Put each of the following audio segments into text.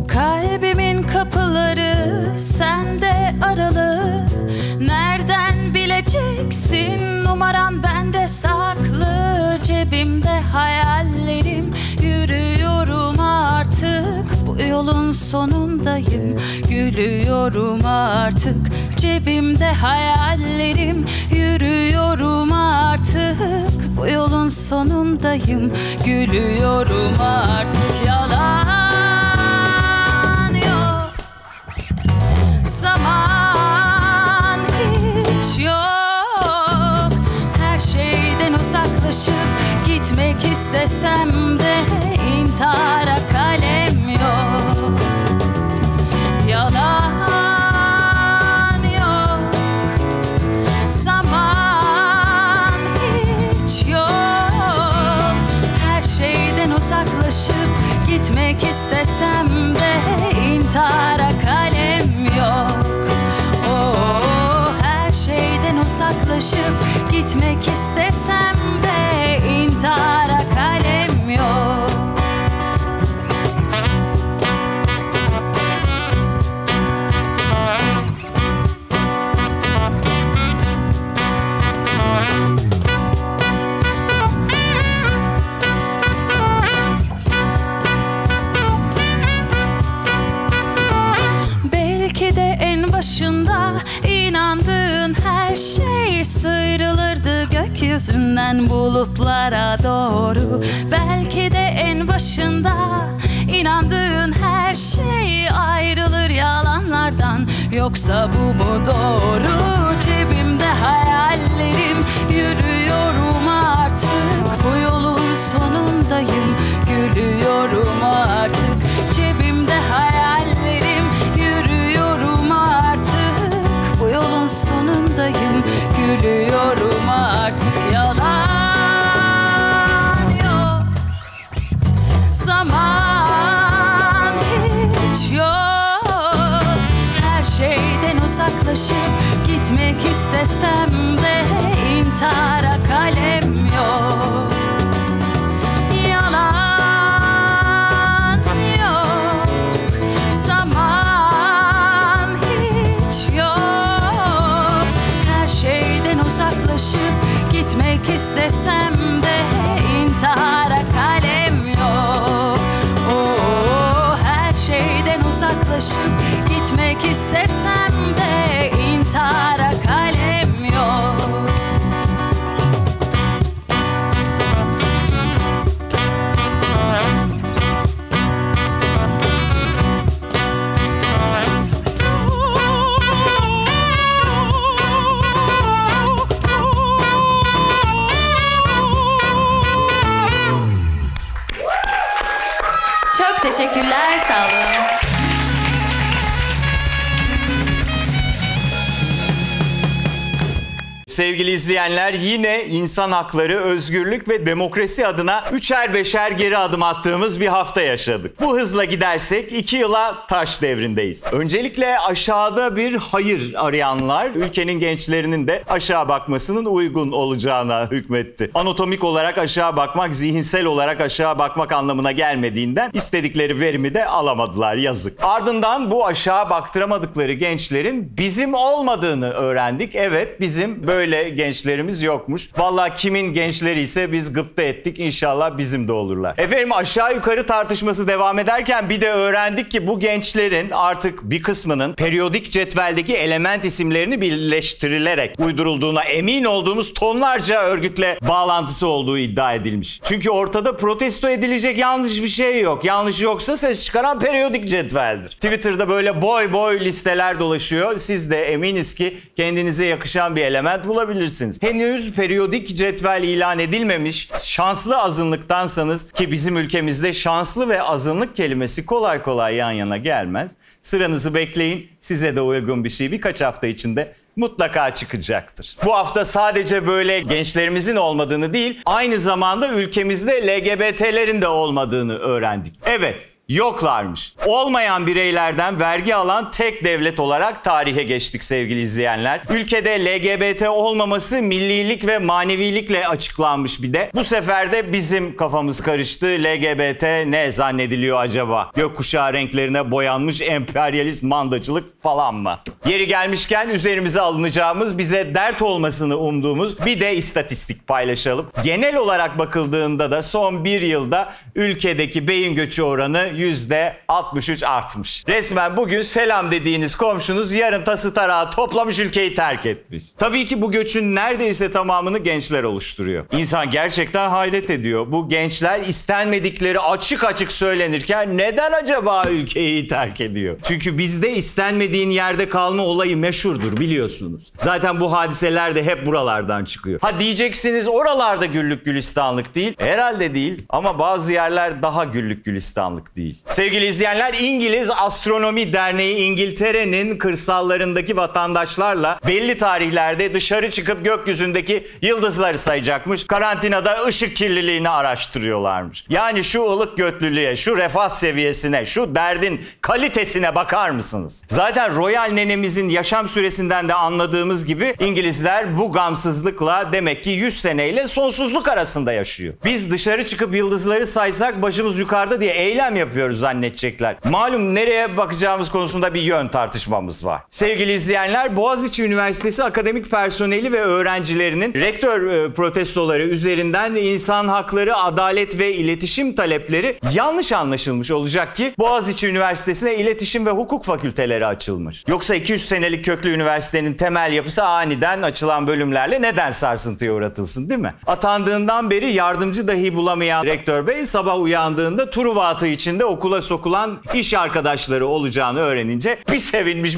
Kalbimin kapıları sende aralı. Nereden bileceksin, numaran bende saklı. Cebimde hayallerim, yürüyorum artık. Bu yolun sonundayım, gülüyorum artık. Cebimde hayallerim, yürüyorum artık. Bu yolun sonundayım, gülüyorum artık. Yalan yok, zaman hiç yok. Her şeyden uzaklaşıp gitmek istesem de intihara kalem yok. Yalan yok, zaman hiç yok. Her şeyden uzaklaşıp gitmek istesem de intihara kalem yok. Oh, her şeyden uzaklaşıp gitmek istesem de intihara kalem yok. Belki de en başında inandığın her şey sıyrılırdı gökyüzünden bulutlara doğru. Belki de en başında inandığın her şey ayrılır yalanlardan. Yoksa bu mu doğru? Cebimde hayallerim, yürüyorum artık. Bu yolun sonundayım, gülüyorum artık. Cebimde hayallerim, yürüyorum artık. Bu yolun sonundayım, gülüyorum artık. Yalan yok, zaman hiç yok. Her şeyden uzaklaşıp gitmek istesem de intihara kalem yok. Yalan yok, zaman hiç yok. Her şeyden uzaklaşıp gitmek istesem de intihara kalem yok. Oh, her şeyden uzaklaşıp gitmek istesem de intihara kalem yok. Çok teşekkürler, sağ olun. Sevgili izleyenler, yine insan hakları, özgürlük ve demokrasi adına üçer beşer geri adım attığımız bir hafta yaşadık. Bu hızla gidersek 2 yıla taş devrindeyiz. Öncelikle aşağıda bir hayır arayanlar ülkenin gençlerinin de aşağı bakmasının uygun olacağına hükmetti. Anatomik olarak aşağı bakmak, zihinsel olarak aşağı bakmak anlamına gelmediğinden istedikleri verimi de alamadılar, yazık. Ardından bu aşağı baktıramadıkları gençlerin bizim olmadığını öğrendik. Evet, bizim böyle gençlerimiz yokmuş. Vallahi kimin gençleri ise biz gıpta ettik. İnşallah bizim de olurlar. Efendim, aşağı yukarı tartışması devam ederken bir de öğrendik ki bu gençlerin artık bir kısmının periyodik cetveldeki element isimlerini birleştirilerek uydurulduğuna emin olduğumuz tonlarca örgütle bağlantısı olduğu iddia edilmiş. Çünkü ortada protesto edilecek yanlış bir şey yok. Yanlış yoksa ses çıkaran periyodik cetveldir. Twitter'da böyle boy boy listeler dolaşıyor. Siz de eminiz ki kendinize yakışan bir element bulabilirsiniz. Henüz periyodik cetvel ilan edilmemiş şanslı azınlıktansanız, ki bizim ülkemizde şanslı ve azınlık kelimesi kolay kolay yan yana gelmez, sıranızı bekleyin. Size de uygun bir şey birkaç hafta içinde mutlaka çıkacaktır. Bu hafta sadece böyle gençlerimizin olmadığını değil, aynı zamanda ülkemizde LGBT'lerin de olmadığını öğrendik. Evet, yoklarmış. Olmayan bireylerden vergi alan tek devlet olarak tarihe geçtik sevgili izleyenler. Ülkede LGBT olmaması millilik ve manevilikle açıklanmış bir de. Bu sefer de bizim kafamız karıştı. LGBT ne zannediliyor acaba? Gökkuşağı renklerine boyanmış emperyalist mandacılık falan mı? Yeri gelmişken üzerimize alınacağımız, bize dert olmasını umduğumuz bir de istatistik paylaşalım. Genel olarak bakıldığında da son bir yılda ülkedeki beyin göçü oranı %63 artmış. Resmen bugün selam dediğiniz komşunuz yarın tası tarağı toplamış ülkeyi terk etmiş. Tabii ki bu göçün neredeyse tamamını gençler oluşturuyor. İnsan gerçekten hayret ediyor. Bu gençler istenmedikleri açık açık söylenirken neden acaba ülkeyi terk ediyor? Çünkü bizde istenmediğin yerde kalma olayı meşhurdur biliyorsunuz. Zaten bu hadiseler de hep buralardan çıkıyor. Ha diyeceksiniz oralarda güllük gülistanlık değil. Herhalde değil ama bazı yerler daha güllük gülistanlık değil. Sevgili izleyenler, İngiliz Astronomi Derneği İngiltere'nin kırsallarındaki vatandaşlarla belli tarihlerde dışarı çıkıp gökyüzündeki yıldızları sayacakmış. Karantinada ışık kirliliğini araştırıyorlarmış. Yani şu ılık götlülüğe, şu refah seviyesine, şu derdin kalitesine bakar mısınız? Zaten Royal nenemizin yaşam süresinden de anladığımız gibi İngilizler bu gamsızlıkla demek ki 100 seneyle sonsuzluk arasında yaşıyor. Biz dışarı çıkıp yıldızları saysak başımız yukarıda diye eylem yapıyoruz zannedecekler. Malum nereye bakacağımız konusunda bir yön tartışmamız var. Sevgili izleyenler, Boğaziçi Üniversitesi akademik personeli ve öğrencilerinin rektör protestoları üzerinden insan hakları, adalet ve iletişim talepleri yanlış anlaşılmış olacak ki Boğaziçi Üniversitesi'ne iletişim ve hukuk fakülteleri açılmış. Yoksa 200 senelik köklü üniversitenin temel yapısı aniden açılan bölümlerle neden sarsıntıya uğratılsın değil mi? Atandığından beri yardımcı dahi bulamayan rektör bey sabah uyandığında Truva atı içinde okula sokulan iş arkadaşları olacağını öğrenince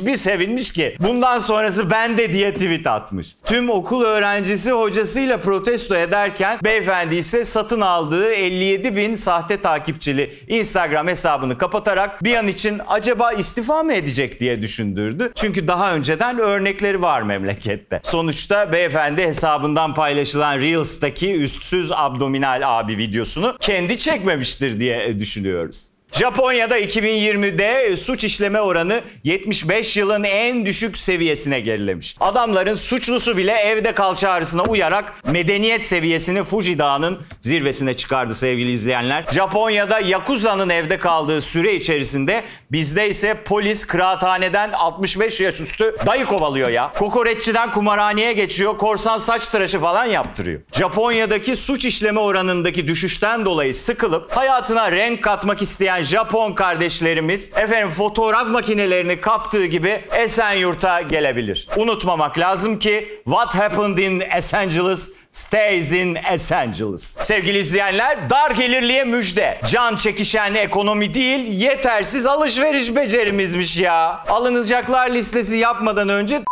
bir sevinmiş ki bundan sonrası bende diye tweet atmış. Tüm okul öğrencisi hocasıyla protesto ederken beyefendi ise satın aldığı 57.000 sahte takipçili Instagram hesabını kapatarak bir an için acaba istifa mı edecek diye düşündürdü. Çünkü daha önceden örnekleri var memlekette. Sonuçta beyefendi hesabından paylaşılan Reels'taki üstsüz abdominal abi videosunu kendi çekmemiştir diye düşünüyoruz. Japonya'da 2020'de suç işleme oranı 75 yılın en düşük seviyesine gerilemiş. Adamların suçlusu bile evde kal çağrısına uyarak medeniyet seviyesini Fuji Dağı'nın zirvesine çıkardı sevgili izleyenler. Japonya'da Yakuza'nın evde kaldığı süre içerisinde, bizde ise polis kıraathaneden 65 yaş üstü dayı kovalıyor ya. Kokoreççiden kumarhaneye geçiyor, korsan saç tıraşı falan yaptırıyor. Japonya'daki suç işleme oranındaki düşüşten dolayı sıkılıp hayatına renk katmak isteyen Japon kardeşlerimiz fotoğraf makinelerini kaptığı gibi Esenyurt'a gelebilir. Unutmamak lazım ki what happened in Los Angeles stays in Los Angeles. Sevgili izleyenler, dar gelirliye müjde. Can çekişen ekonomi değil, yetersiz alışveriş becerimizmiş ya. Alınacaklar listesi yapmadan önce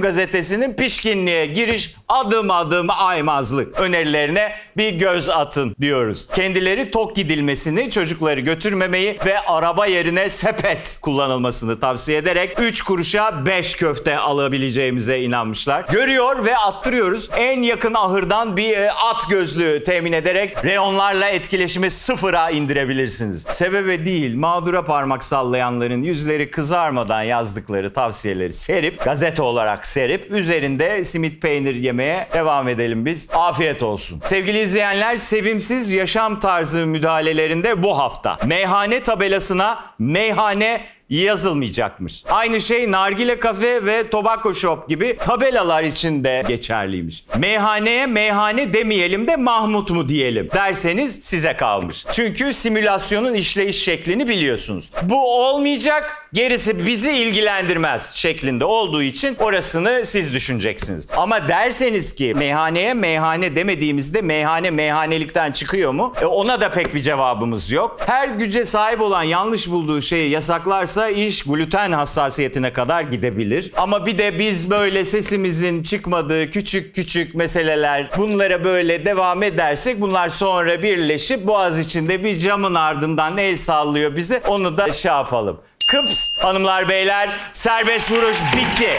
gazetesinin pişkinliğe giriş adım adım aymazlık önerilerine bir göz atın diyoruz. Kendileri tok gidilmesini, çocukları götürmemeyi ve araba yerine sepet kullanılmasını tavsiye ederek 3 kuruşa 5 köfte alabileceğimize inanmışlar. Görüyor ve attırıyoruz. En yakın ahırdan bir at gözlüğü temin ederek reyonlarla etkileşimi sıfıra indirebilirsiniz. Sebebe değil, mağdura parmak sallayanların yüzleri kızarmadan yazdıkları tavsiyeleri serip, gazete olarak serip, üzerinde simit peynir yemeye devam edelim biz. Afiyet olsun. Sevgili izleyenler, sevimsiz yaşam tarzı müdahalelerinde bu hafta meyhane tabelasına meyhane yazılmayacakmış. Aynı şey nargile kafe ve tobacco shop gibi tabelalar için de geçerliymiş. Meyhaneye meyhane demeyelim de Mahmut mu diyelim derseniz size kalmış. Çünkü simülasyonun işleyiş şeklini biliyorsunuz. Bu olmayacak, gerisi bizi ilgilendirmez şeklinde olduğu için orasını siz düşüneceksiniz. Ama derseniz ki meyhaneye meyhane demediğimizde meyhane meyhanelikten çıkıyor mu? Ona da pek bir cevabımız yok. Her güce sahip olan yanlış bulduğu şeyi yasaklarsa iş gluten hassasiyetine kadar gidebilir. Ama bir de biz böyle sesimizin çıkmadığı küçük küçük meseleler, bunlara böyle devam edersek bunlar sonra birleşip boğaz içinde bir camın ardından el sallıyor bize. Onu da şey yapalım. Kıps hanımlar beyler, serbest vuruş bitti.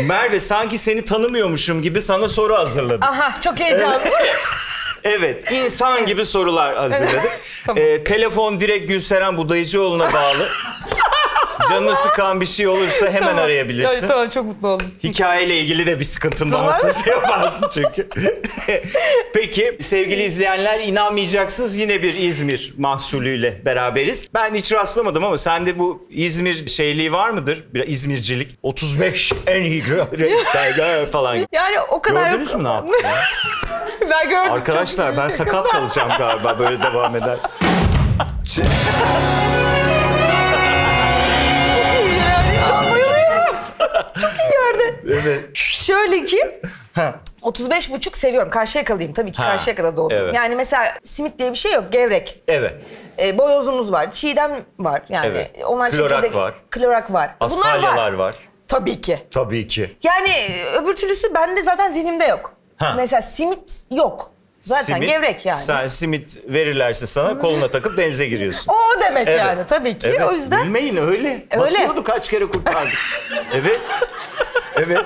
Merve sanki seni tanımıyormuşum gibi sana soru hazırladım. Aha çok heyecanlı. Evet, insan gibi sorular hazırladık. Tamam. Telefon direkt Gülseren Budayıcıoğlu'na bağlı. Canını sıkan bir şey olursa hemen arayabilirsin. Ay, tamam çok mutlu oldum. Hikayeyle ilgili de bir sıkıntın varsa şey yaparsın çünkü. Peki sevgili izleyenler, inanmayacaksınız, yine bir İzmir mahsulüyle beraberiz. Ben hiç rastlamadım ama sende bu İzmir şeyliği var mıdır? Bir İzmircilik. 35 en iyi renkler falan. Yani o kadar Gördünüz mü ne yaptın? Ben gördüm. Arkadaşlar ben sakat kalacağım galiba böyle devam eder. Evet. Şöyle ki 35,5 seviyorum. Karşıyaka'lıyım tabii ki. Karşıyaka'da doğdum. Evet. Yani mesela simit diye bir şey yok. Gevrek. Evet. Boyozumuz var. Çiğdem var. Yani Evet. onlar Klorak var. Klorak var. Asfalyalar var. Tabii ki. Tabii ki. Yani öbür türlüsü bende zaten zihnimde yok. Mesela simit yok. Zaten Simit, gevrek yani. Sen simit verirlerse sana koluna takıp denize giriyorsun. O demek Evet. yani tabii ki. Evet. O yüzden Bilmeyin öyle. Batıyordu, kaç kere kurtardık. Evet. Evet.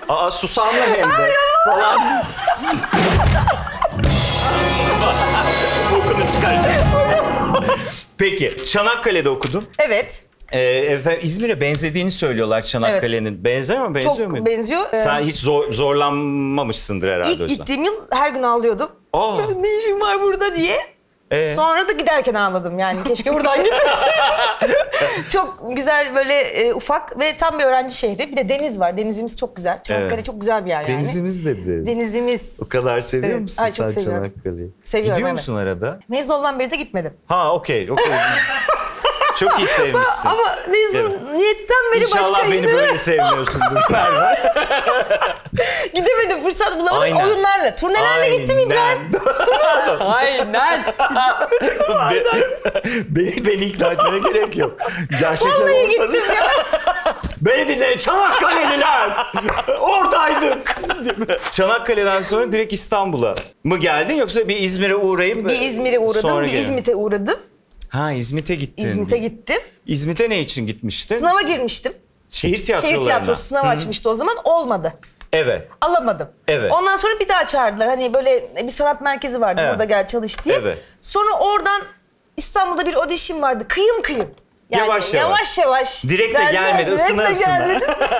Aa, susamlı hem de. Falan. Bokunu çıkaracak. Peki, Çanakkale'de okudun. evet. İzmir'e benzediğini söylüyorlar Çanakkale'nin. Benzer mi? Benziyor Çok muydu? benziyor. Sen hiç zorlanmamışsındır herhalde. İlk gittiğim yıl her gün ağlıyordum. Aa. Ne işim var burada diye. Sonra da giderken ağladım yani. Keşke buradan gitmeseydim. Çok güzel böyle ufak ve tam bir öğrenci şehri. Bir de deniz var. Denizimiz çok güzel. Çanakkale çok güzel bir yer yani. Denizimiz dedi. Denizimiz. O kadar seviyor Evet. musun Ay, çok sen seviyorum. Çanakkale'yi? Seviyorum, Gidiyor evet. musun arada? Mezun olduğumdan beri de gitmedim. Ha okey. Çok iyi sevmişsin. Ama mezuniyetten beri İnşallah başka beni böyle sevmiyorsundur Merve. gidemedim, fırsat bulamadım. Aynen. Oyunlarla. Turnelerle gittim İbrahim. Aynen. Beni ikna etmene gerek yok. Gerçekten Vallahi olmadı. gittim ya. Beni dinle Çanakkale'liler. Oradaydık. Değil mi? Çanakkale'den sonra direkt İstanbul'a mı geldin yoksa bir İzmir'e uğrayıp Bir İzmir'e uğradım, sonra bir gelin? İzmit'e uğradım. Ha, İzmit'e gittin. İzmit'e gittim. İzmit'e ne için gitmiştin? Sınava girmiştim. Şehir tiyatrolarına. Şehir tiyatrosu sınavı açmıştı o zaman. Olmadı. Evet. Alamadım. Evet. Ondan sonra bir daha çağırdılar. Hani böyle bir sanat merkezi vardı. Evet. Burada gel çalış diye. Evet. Sonra oradan İstanbul'da bir audition vardı. Kıyım kıyım. Yani Yavaş yavaş. Direkt de gelmedi, ısına ısına.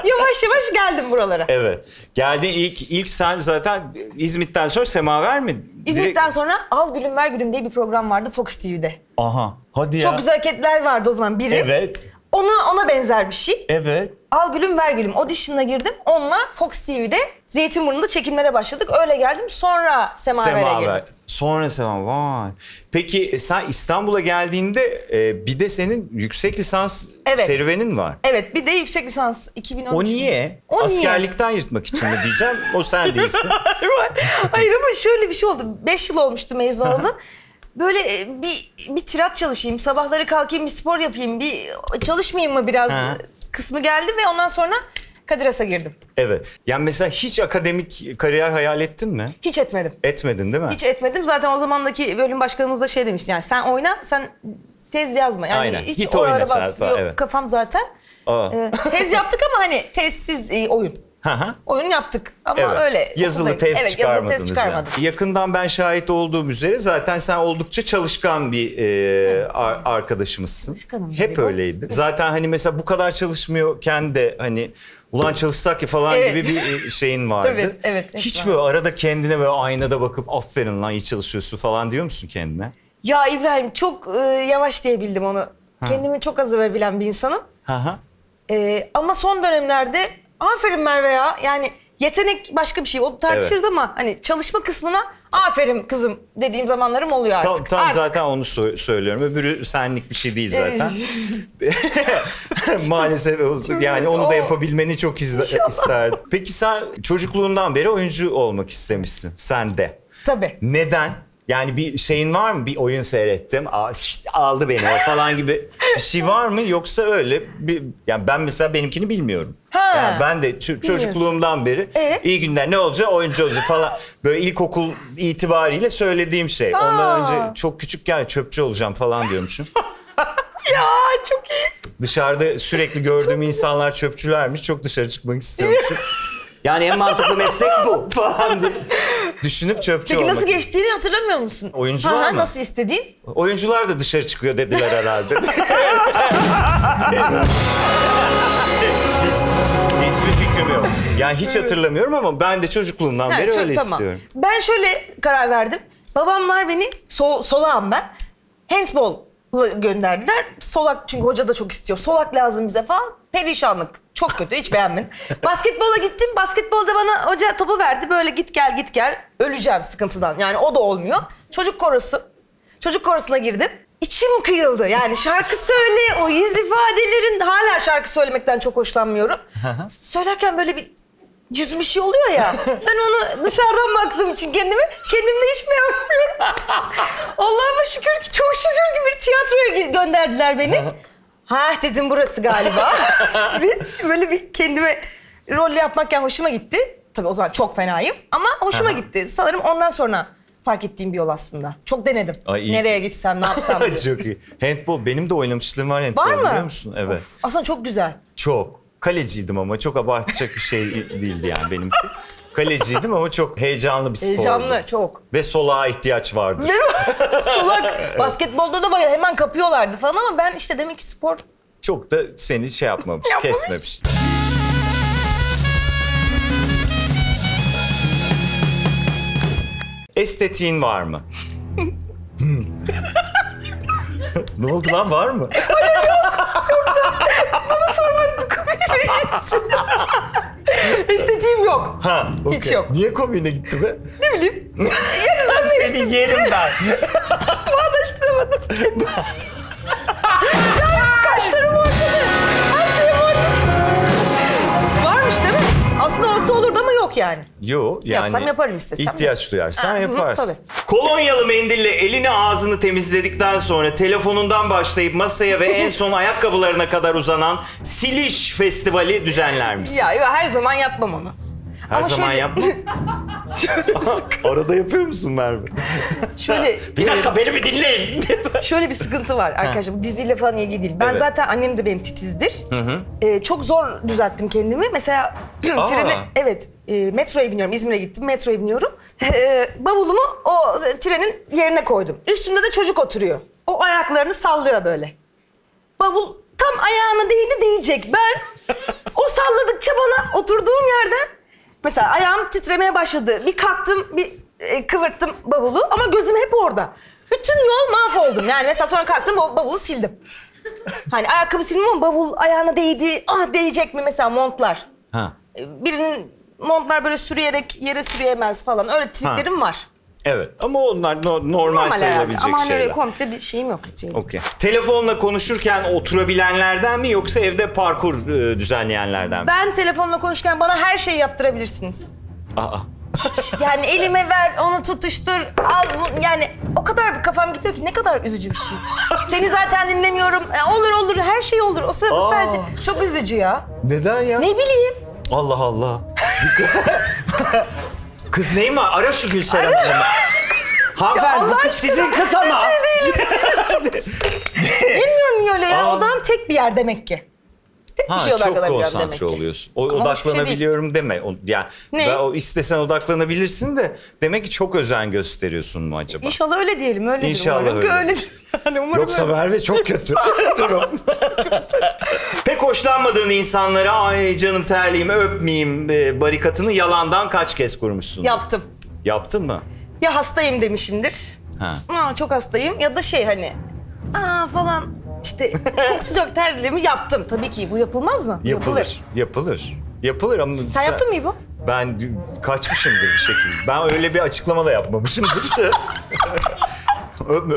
Yavaş yavaş geldim buralara. Evet. Geldin ilk sen zaten İzmit'ten sonra Semaver mi? İzmit'ten sonra Al Gülüm Ver Gülüm diye bir program vardı Fox TV'de. Aha. Hadi ya. Çok güzel hareketler vardı o zaman biri. Evet. Ona benzer bir şey. Evet. Al Gülüm Ver Gülüm audition'a girdim. Onunla Fox TV'de Zeytinburnu'nda çekimlere başladık. Öyle geldim. Sonra Semaver'e girdim. Sonra Semaver. Vay. Peki sen İstanbul'a geldiğinde bir de senin yüksek lisans serüvenin var. Evet, bir de yüksek lisans 2013. O niye? O Askerlikten yırtmak için mi diyeceğim? O sen değilsin. Hayır ama şöyle bir şey oldu. 5 yıl olmuştu mezun olalı. Böyle bir tirat çalışayım, sabahları kalkayım, bir spor yapayım, bir çalışmayayım mı biraz kısmı geldi ve ondan sonra Kadir Has'a girdim. Evet. Yani mesela hiç akademik kariyer hayal ettin mi? Hiç etmedim. Etmedin değil mi? Hiç etmedim. Zaten o zamandaki bölüm başkanımız da şey demişti. Yani sen oyna, sen tez yazma. Yani aynen. hiç Git oralara oyna sen bas. falan. Yok, evet. kafam zaten. Tez yaptık ama hani tezsiz oyun. Oyun yaptık ama öyle. Yazılı tez çıkarmadınız. Yazılı tez çıkarmadım. Yani. Yakından ben şahit olduğum üzere zaten sen oldukça çalışkan bir arkadaşımızsın. Çalışkanım. Hep öyleydi. Zaten hani mesela bu kadar çalışmıyorken de hani ulan çalışsak ya falan gibi bir şeyin vardı. Evet. Hiç böyle arada kendine böyle aynada bakıp aferin lan iyi çalışıyorsun falan diyor musun kendine? Ya İbrahim çok yavaş diyebildim onu. Kendimi çok az övebilen bir insanım. Ama son dönemlerde aferin Merve ya. Yani yetenek başka bir şey. O tartışırız ama hani çalışma kısmına aferin kızım dediğim zamanlarım oluyor artık. Tam zaten onu söylüyorum. Öbürü senlik bir şey değil zaten. Maalesef yani onu da yapabilmeni çok isterdim. Peki sen çocukluğundan beri oyuncu olmak istemişsin sen de. Tabii. Neden? Yani bir şeyin var mı? Bir oyun seyrettim, aldı beni falan gibi bir şey var mı? Yoksa öyle bir... Yani ben mesela benimkini bilmiyorum. Yani ben de çocukluğumdan beri iyi günler ne olacak? Oyuncu olacak falan. Böyle ilkokul itibariyle söylediğim şey. Ondan önce çok küçükken çöpçü olacağım falan diyormuşum. Ya çok iyi. Dışarıda sürekli gördüğüm insanlar çöpçülermiş. Çok dışarı çıkmak istiyormuşum. Yani en mantıklı meslek bu falan diye. Düşünüp çöpçü Peki olmak. nasıl geçtiğini hatırlamıyor musun? Oyuncular mı? Nasıl istediğin? Oyuncular da dışarı çıkıyor dediler herhalde. Hiçbir fikrim yok. Yani hiç hatırlamıyorum ama ben de çocukluğumdan beri öyle istiyorum. Ben şöyle karar verdim. Babamlar beni, solağım ben, handball'la gönderdiler. Solak çünkü hoca da çok istiyor. Solak lazım bize falan. Perişanlık. Çok kötü, hiç beğenmedim. Basketbola gittim. Basketbolda bana hoca topu verdi. Böyle git gel. Öleceğim sıkıntıdan. Yani o da olmuyor. Çocuk korosuna girdim. İçim kıyıldı. Yani şarkı söyle, o yüz ifadelerin... Hala şarkı söylemekten çok hoşlanmıyorum. Söylerken böyle bir yüzüm bir şey oluyor ya. Ben onu dışarıdan baktığım için kendimde hiç beğenmiyorum. Allah'ıma şükür ki, çok şükür ki bir tiyatroya gönderdiler beni. Ha dedim, burası galiba. Böyle bir kendime rol yapmak hoşuma gitti. Tabii o zaman çok fenayım ama hoşuma gitti. Sanırım ondan sonra fark ettiğim bir yol aslında. Çok denedim. Ay, nereye gitsem, ne yapsam diye. Çok iyi. Handball, benim de oynamışlığım var handball. Var mı? Biliyor musun? Evet. Of, aslında çok güzel. Çok. Kaleciydim ama çok abartacak bir şey değildi yani benimki. Kaleciydim ama çok heyecanlı bir spordu. Heyecanlı, çok. Ve solağa ihtiyaç vardır. Değil mi? Solak. Basketbolda da bayağı hemen kapıyorlardı falan ama ben işte demek ki spor... Çok da seni şey yapmamış, kesmemiş. Estetiğin var mı? Ne oldu lan, var mı? Bana sormadın, estetiğim yok. Ha, okay. Hiç yok. Niye komiğine gitti be? Ne bileyim. Seni yerim ben. Bağdaştıramadım kendimi. Kaşlarım ortada. Her şeyim ortada. Varmış değil mi? Aslında olsa olurdu ama yok yani. Yo yani. Yapsam yaparım, istesem. İhtiyaç duyarsan yaparsın. Tabii. Kolonyalı mendille elini ağzını temizledikten sonra telefonundan başlayıp masaya ve en son ayakkabılarına kadar uzanan Siliş Festivali düzenler misin? Ya her zaman yapmam onu. Her ama zaman şöyle... yapma. Arada yapıyor musun Merve? Şöyle... Bir dakika, beni bir dinleyin. Şöyle bir sıkıntı var arkadaşlar. Bu diziyle falan ilgili değil. Ben zaten, annem de benim titizdir. Çok zor düzelttim kendimi. Mesela metroya biniyorum. İzmir'e gittim. Metroya biniyorum. Bavulumu o trenin yerine koydum. Üstünde de çocuk oturuyor. O ayaklarını sallıyor böyle. Bavul tam ayağına değecek. Ben o salladıkça bana oturduğum yerden mesela ayağım titremeye başladı. Bir kalktım, bir kıvırttım bavulu ama gözüm hep orada. Bütün yol mahvoldum. Yani mesela sonra kalktım, bavulu sildim. Hani ayakkabı sildim ama bavul ayağına değdi. Değecek mi mesela montlar? Ha. Birinin montlar böyle sürüyerek yere sürüyemez falan. Öyle triklerim var. Evet ama onlar normal sayılabilecek ama şeyler. Ama öyle komple bir şeyim yok. Okey. Telefonla konuşurken oturabilenlerden mi yoksa evde parkur düzenleyenlerden mi? Ben telefonla konuşurken bana her şeyi yaptırabilirsiniz. Aa. Hiç, yani elime ver, onu tutuştur, al. Yani o kadar kafam gidiyor ki, ne kadar üzücü bir şey. Seni zaten dinlemiyorum. Olur, her şey olur. O sırada sadece çok üzücü ya. Neden ya? Ne bileyim. Allah Allah. Kız neyin var? Ara şu Gülseren Hanım'ı. Hanımefendi, bu kız sizin kız ama. Bilmiyorum niye öyle ya. Odam tek bir yer demek ki. Tek bir şey Çok odaklanabiliyorum demek konsantre ki. oluyorsun. Ama Odaklanabiliyorum deme. Yani Ne? istesen odaklanabilirsin de demek ki çok özen gösteriyorsun mu acaba? İnşallah öyle diyelim, öyledir. İnşallah umarım ki öyledir. öyledir. Yani umarım Yoksa öyle. Merve çok kötü durum. Pek hoşlanmadığın insanlara "ay canım terliyim, öpmeyeyim" barikatını yalandan kaç kez kurmuşsun? Yaptım. Yaptın mı? Ya hastayım demişimdir. Çok hastayım ya da hani falan işte çok sıcak terlemi yaptım. Tabii ki bu yapılmaz mı? Yapılır ama... Sen yaptın mı İbo? Ben kaçmışımdır bir şekilde. Ben öyle bir açıklama da yapmamışımdır.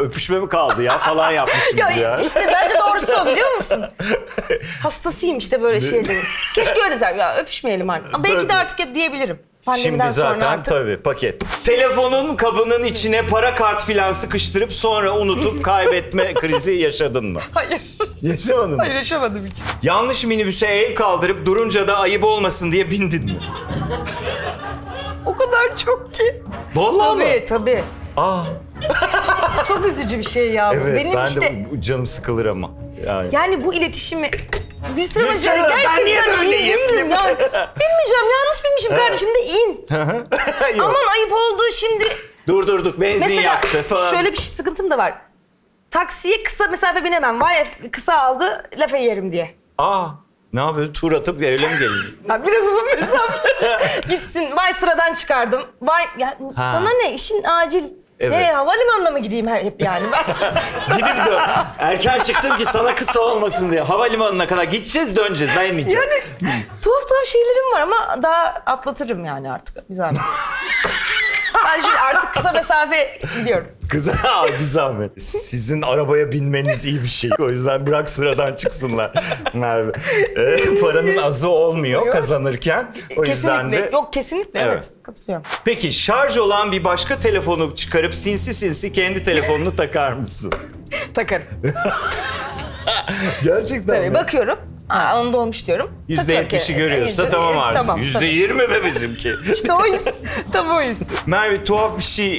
Öpüşme mi kaldı ya falan yapmışımdır ya. İşte bence doğrusu o, biliyor musun? Hastasıyım işte böyle şeylerin. Keşke öyle desem, ya öpüşmeyelim artık. Ama belki de artık diyebilirim. Şimdi zaten tabii paket. Telefonun kabının içine para kart filan sıkıştırıp sonra unutup kaybetme krizi yaşadın mı? Hayır. Yaşamadın mı? Hayır, yaşamadım hiç. Yanlış minibüse el kaldırıp durunca da ayıp olmasın diye bindin mi? O kadar çok ki. Vallahi mı? Tabii. Aa. Çok üzücü bir şey ya bu. Evet, Benim ben işte... de canım sıkılır ama. Yani bu iletişimi... Gülsüm Hoca Gülsüm, ben niye gerçekten iyi böyleyim? değilim ya. Bilmeyeceğim, yanlış bilmişim kardeşim de in. Aman ayıp oldu şimdi. Dur benzin Mesela yaktı falan. şöyle bir sıkıntım da var. Taksiye kısa mesafe binemem. Vay kısa aldı lafa yerim diye. Ne yapıyor? Tur atıp evle mi geliyor? Ya biraz uzun mesafe. Gitsin. Vay sıradan çıkardım. Vay ya sana ne? İşin acil. Evet. Nereye? Havalimanına mı gideyim hep yani? Gidip de erken çıktım ki sana kısa olmasın diye. Havalimanına kadar gideceğiz, döneceğiz. Dayanmayacağım. Yani tuhaf şeylerim var ama daha atlatırım yani artık bir zahmet. Ben şimdi artık kısa mesafe gidiyorum. Kıza bir zahmet. Sizin arabaya binmeniz iyi bir şey. O yüzden bırak sıradan çıksınlar. Merve. Paranın azı olmuyor kazanırken. O yüzden de... Yok kesinlikle evet. Katılıyorum. Peki şarj olan bir başka telefonu çıkarıp sinsi kendi telefonunu takar mısın? Takarım. Gerçekten Tabii mi? bakıyorum. Onda olmuş diyorum. %70'i görüyorsa tamam artık. Tamam, %20 be bizimki. İşte o his. Tam o his. Merve tuhaf bir şey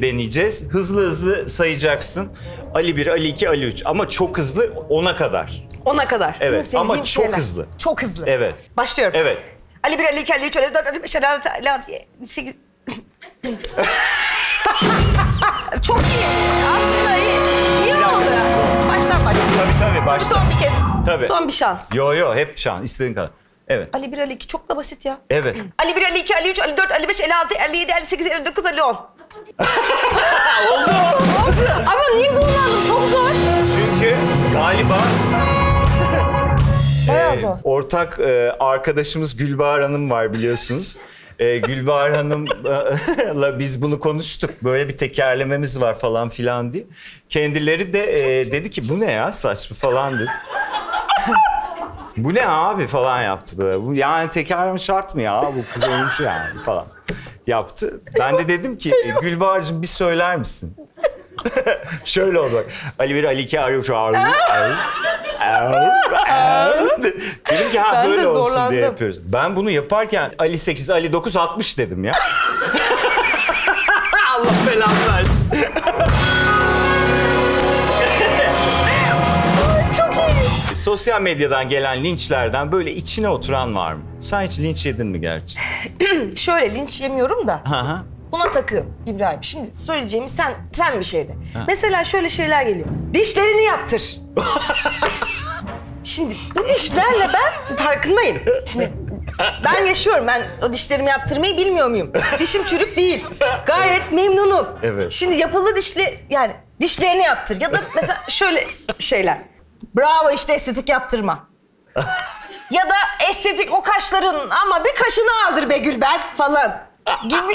deneyeceğiz. Hızlı sayacaksın. Ali 1, Ali 2, Ali 3. Ama çok hızlı 10'a kadar. 10'a kadar. Evet ama çok hızlı. Çok hızlı. Evet. Başlıyorum. Evet. Ali 1, Ali 2, Ali 3, Ali 4, Ali 5, Ali 6, Ali 6, 8... Çok iyi. Aslında iyi. İyi oldu. Baştan başla. Tabii başla. Son bir kez. Tabii. Son bir şans. Yo hep şans. İstediğin kadar. Evet. Ali 1, Ali 2 çok da basit ya. Evet. Ali 1, Ali 2, Ali 3, Ali 4, Ali 5, Ali 6, Ali 7, Ali 8, Ali 9, Ali 10. Oldu. Ama niye zorlandın? Çok zor. Çünkü galiba Bayağı zor. ortak arkadaşımız Gülbahar Hanım var biliyorsunuz. Gülbahar Hanım'la biz bunu konuştuk. Böyle bir tekerlememiz var falan filan diye. Kendileri de dedi ki bu ne ya saçma falan dedi. Bu ne abi falan yaptı böyle. Bu yani tekerleme şart mı ya? Bu kız oyuncu yani falan yaptı. Ben de dedim ki Gülbahar'cığım bir söyler misin? Şöyle oldu bak. Ali 1, Ali 2, Ali 3, Ali 4. Dedim ki Ben böyle de olsun zorlandım. diye yapıyoruz. Ben bunu yaparken Ali 8, Ali 9, 60 dedim ya. Allah belanı versin. Çok iyi. Sosyal medyadan gelen linçlerden böyle içine oturan var mı? Sen hiç linç yedin mi gerçi? Şöyle linç yemiyorum da. Hı. Buna takığım İbrahim. Şimdi söyleyeceğimi sen bir şeyde. Mesela şöyle şeyler geliyor. Dişlerini yaptır. Şimdi bu dişlerle ben farkındayım. Şimdi ben yaşıyorum. Ben o dişlerimi yaptırmayı bilmiyor muyum? Dişim çürük değil. Gayet memnunum. Evet. Şimdi yapılı yani dişlerini yaptır. Ya da mesela şöyle şeyler. Bravo işte estetik yaptırma. Ya da estetik o kaşların ama bir kaşını aldır be Gülben falan gibi.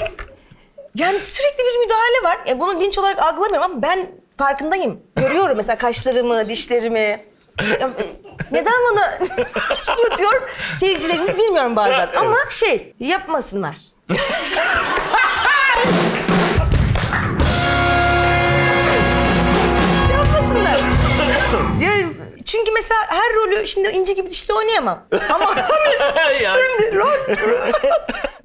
Yani sürekli bir müdahale var. Bunu linç olarak algılamıyorum ama ben farkındayım. Görüyorum mesela kaşlarımı, dişlerimi. Ya, neden bana anlatıyor seyircilerimiz bilmiyorum bazen. Ama yapmasınlar. Yapmasınlar. Yani çünkü mesela her rolü şimdi İnci gibi dişli oynayamam. Ama şimdi rol...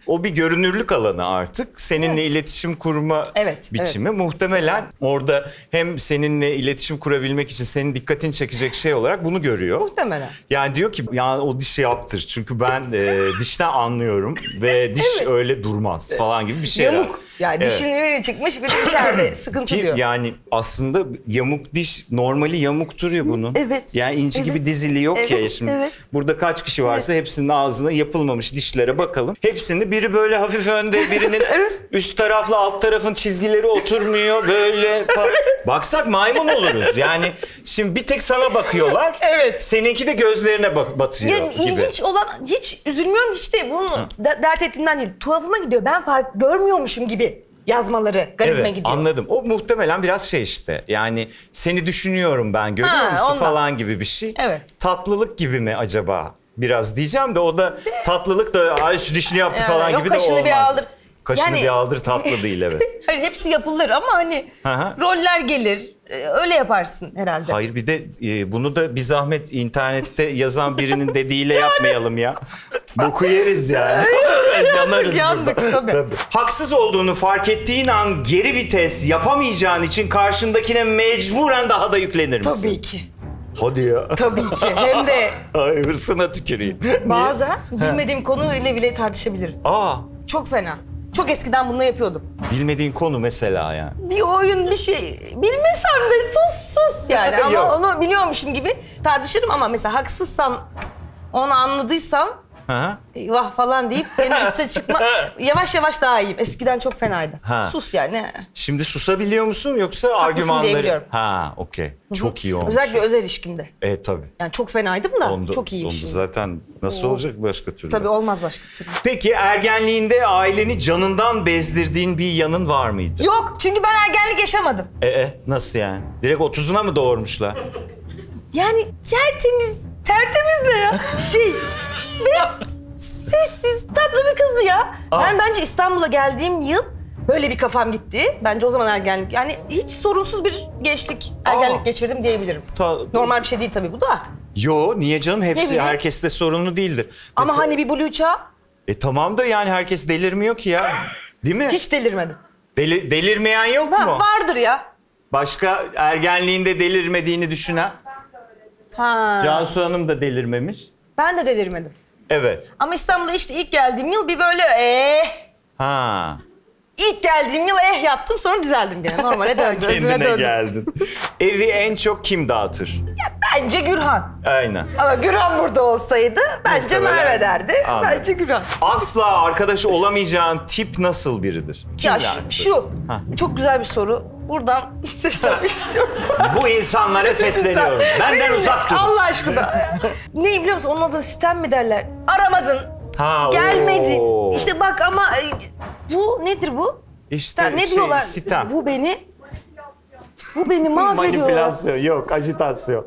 O bir görünürlük alanı artık. Seninle iletişim kurma biçimi. Muhtemelen orada hem seninle iletişim kurabilmek için senin dikkatini çekecek şey olarak bunu görüyor. Muhtemelen. Yani diyor ki ya o dişi yaptır. Çünkü ben dişten anlıyorum ve diş öyle durmaz falan gibi bir şey. Yamuk. Yani dişin öyle çıkmış bir içeride sıkıntı diyor. Yani aslında yamuk diş normali yamuktur ya bunun. Evet. Yani inci gibi dizili yok ya şimdi. Evet. Burada kaç kişi varsa hepsinin ağzına yapılmamış dişlere bakalım. Hepsini biri böyle hafif önde, birinin üst tarafla alt tarafın çizgileri oturmuyor böyle falan. Baksak maymun oluruz. Yani şimdi bir tek sana bakıyorlar. Evet. Seninki de gözlerine batıyor Ya, gibi. İlginç olan hiç üzülmüyorum hiç de bunu dert ettiğimden değil. Tuhafıma gidiyor. Ben görmüyormuşum gibi yazmaları garibime gidiyor. Anladım. O muhtemelen biraz işte. Yani seni düşünüyorum ben görüyor musun ondan. falan gibi bir şey. Evet. Tatlılık gibi mi acaba? Biraz diyeceğim de o da tatlılık da ay şu dişini yaptı Yani, falan yok, gibi de olmaz. kaşını bir aldır. Kaşını Yani- bir aldır tatlı değil evet. Hayır hepsi yapılır ama hani Hı. roller gelir. Öyle yaparsın herhalde. Hayır bir de bunu da bir zahmet internette yazan birinin dediğiyle yapmayalım ya. Boku yeriz yani. Yanarız yandık, burada. tabii. Haksız olduğunu fark ettiğin an geri vites yapamayacağın için karşındakine mecburen daha da yüklenir misin? Tabii ki. Hadi ya. Tabii ki. Hem de Ay, hırsına tüküreyim. bazen bilmediğim konuyla bile tartışabilirim. Aa, Çok fena. Çok eskiden bunu yapıyordum. bilmediğin konu mesela yani. Bir oyun, bir şey bilmesem de sus yani. Ama Yok. onu biliyormuşum gibi tartışırım ama mesela haksızsam, onu anladıysam Ha? vah falan deyip benim üste çıkma. Yavaş yavaş daha iyiyim. Eskiden çok fenaydı. Ha. Sus yani. Şimdi susabiliyor musun yoksa argümanları? diyebiliyorum. Ha, okey. Çok iyi olmuş. Özellikle özel ilişkimde. Tabii. Yani çok fenaydım da Onda, çok iyiyim onda şimdi. zaten nasıl olacak başka türlü? Tabii olmaz başka türlü. Peki ergenliğinde aileni canından bezdirdiğin bir yanın var mıydı? Yok çünkü ben ergenlik yaşamadım. Nasıl yani? Direkt 30'una mı doğurmuşlar? Yani tertemiz ne ya? Ve sessiz, tatlı bir kızdı ya. Ben bence İstanbul'a geldiğim yıl böyle bir kafam gitti. Bence o zaman ergenlik. Yani hiç sorunsuz bir ergenlik geçirdim diyebilirim. Normal bir şey değil tabii bu da. Yo, niye canım? Ne Hepsi bileyim. herkeste sorunlu değildir. Ama Mesela- hani bir blue çağı Tamam da yani herkes delirmiyor ki ya. Değil mi? hiç delirmedim. Delirmeyen yok mu? Vardır ya. Başka ergenliğinde delirmediğini düşünen? Ha. Cansu Hanım da delirmemiş. Ben de delirmedim. Evet. Ama İstanbul'a işte ilk geldiğim yıl bir böyle Ha. İlk geldiğim yıl yaptım sonra düzeldim gene. Normale döndüm. Özüme Kendine döndüm. geldin. Evi en çok kim dağıtır? Bence Gürhan. Aynen. Ama Gürhan burada olsaydı bence Muhtemelen. Merve derdi. Anladım. Bence Gürhan. Asla arkadaş olamayacağın tip nasıl biridir? Kim Ya yani? şu çok güzel bir soru. Buradan seslenmek istiyorum. Bu insanlara sesleniyorum. Benden uzak durun. Allah aşkına. Ne biliyor musun? Onun adına sistem mi derler? Aramadın. Ha, Gelmedin. oo. İşte bak ama bu nedir bu? İşte Ne diyorlar? sitem. Bu beni mahvediyor. Manipülasyon yok, ajitasyon.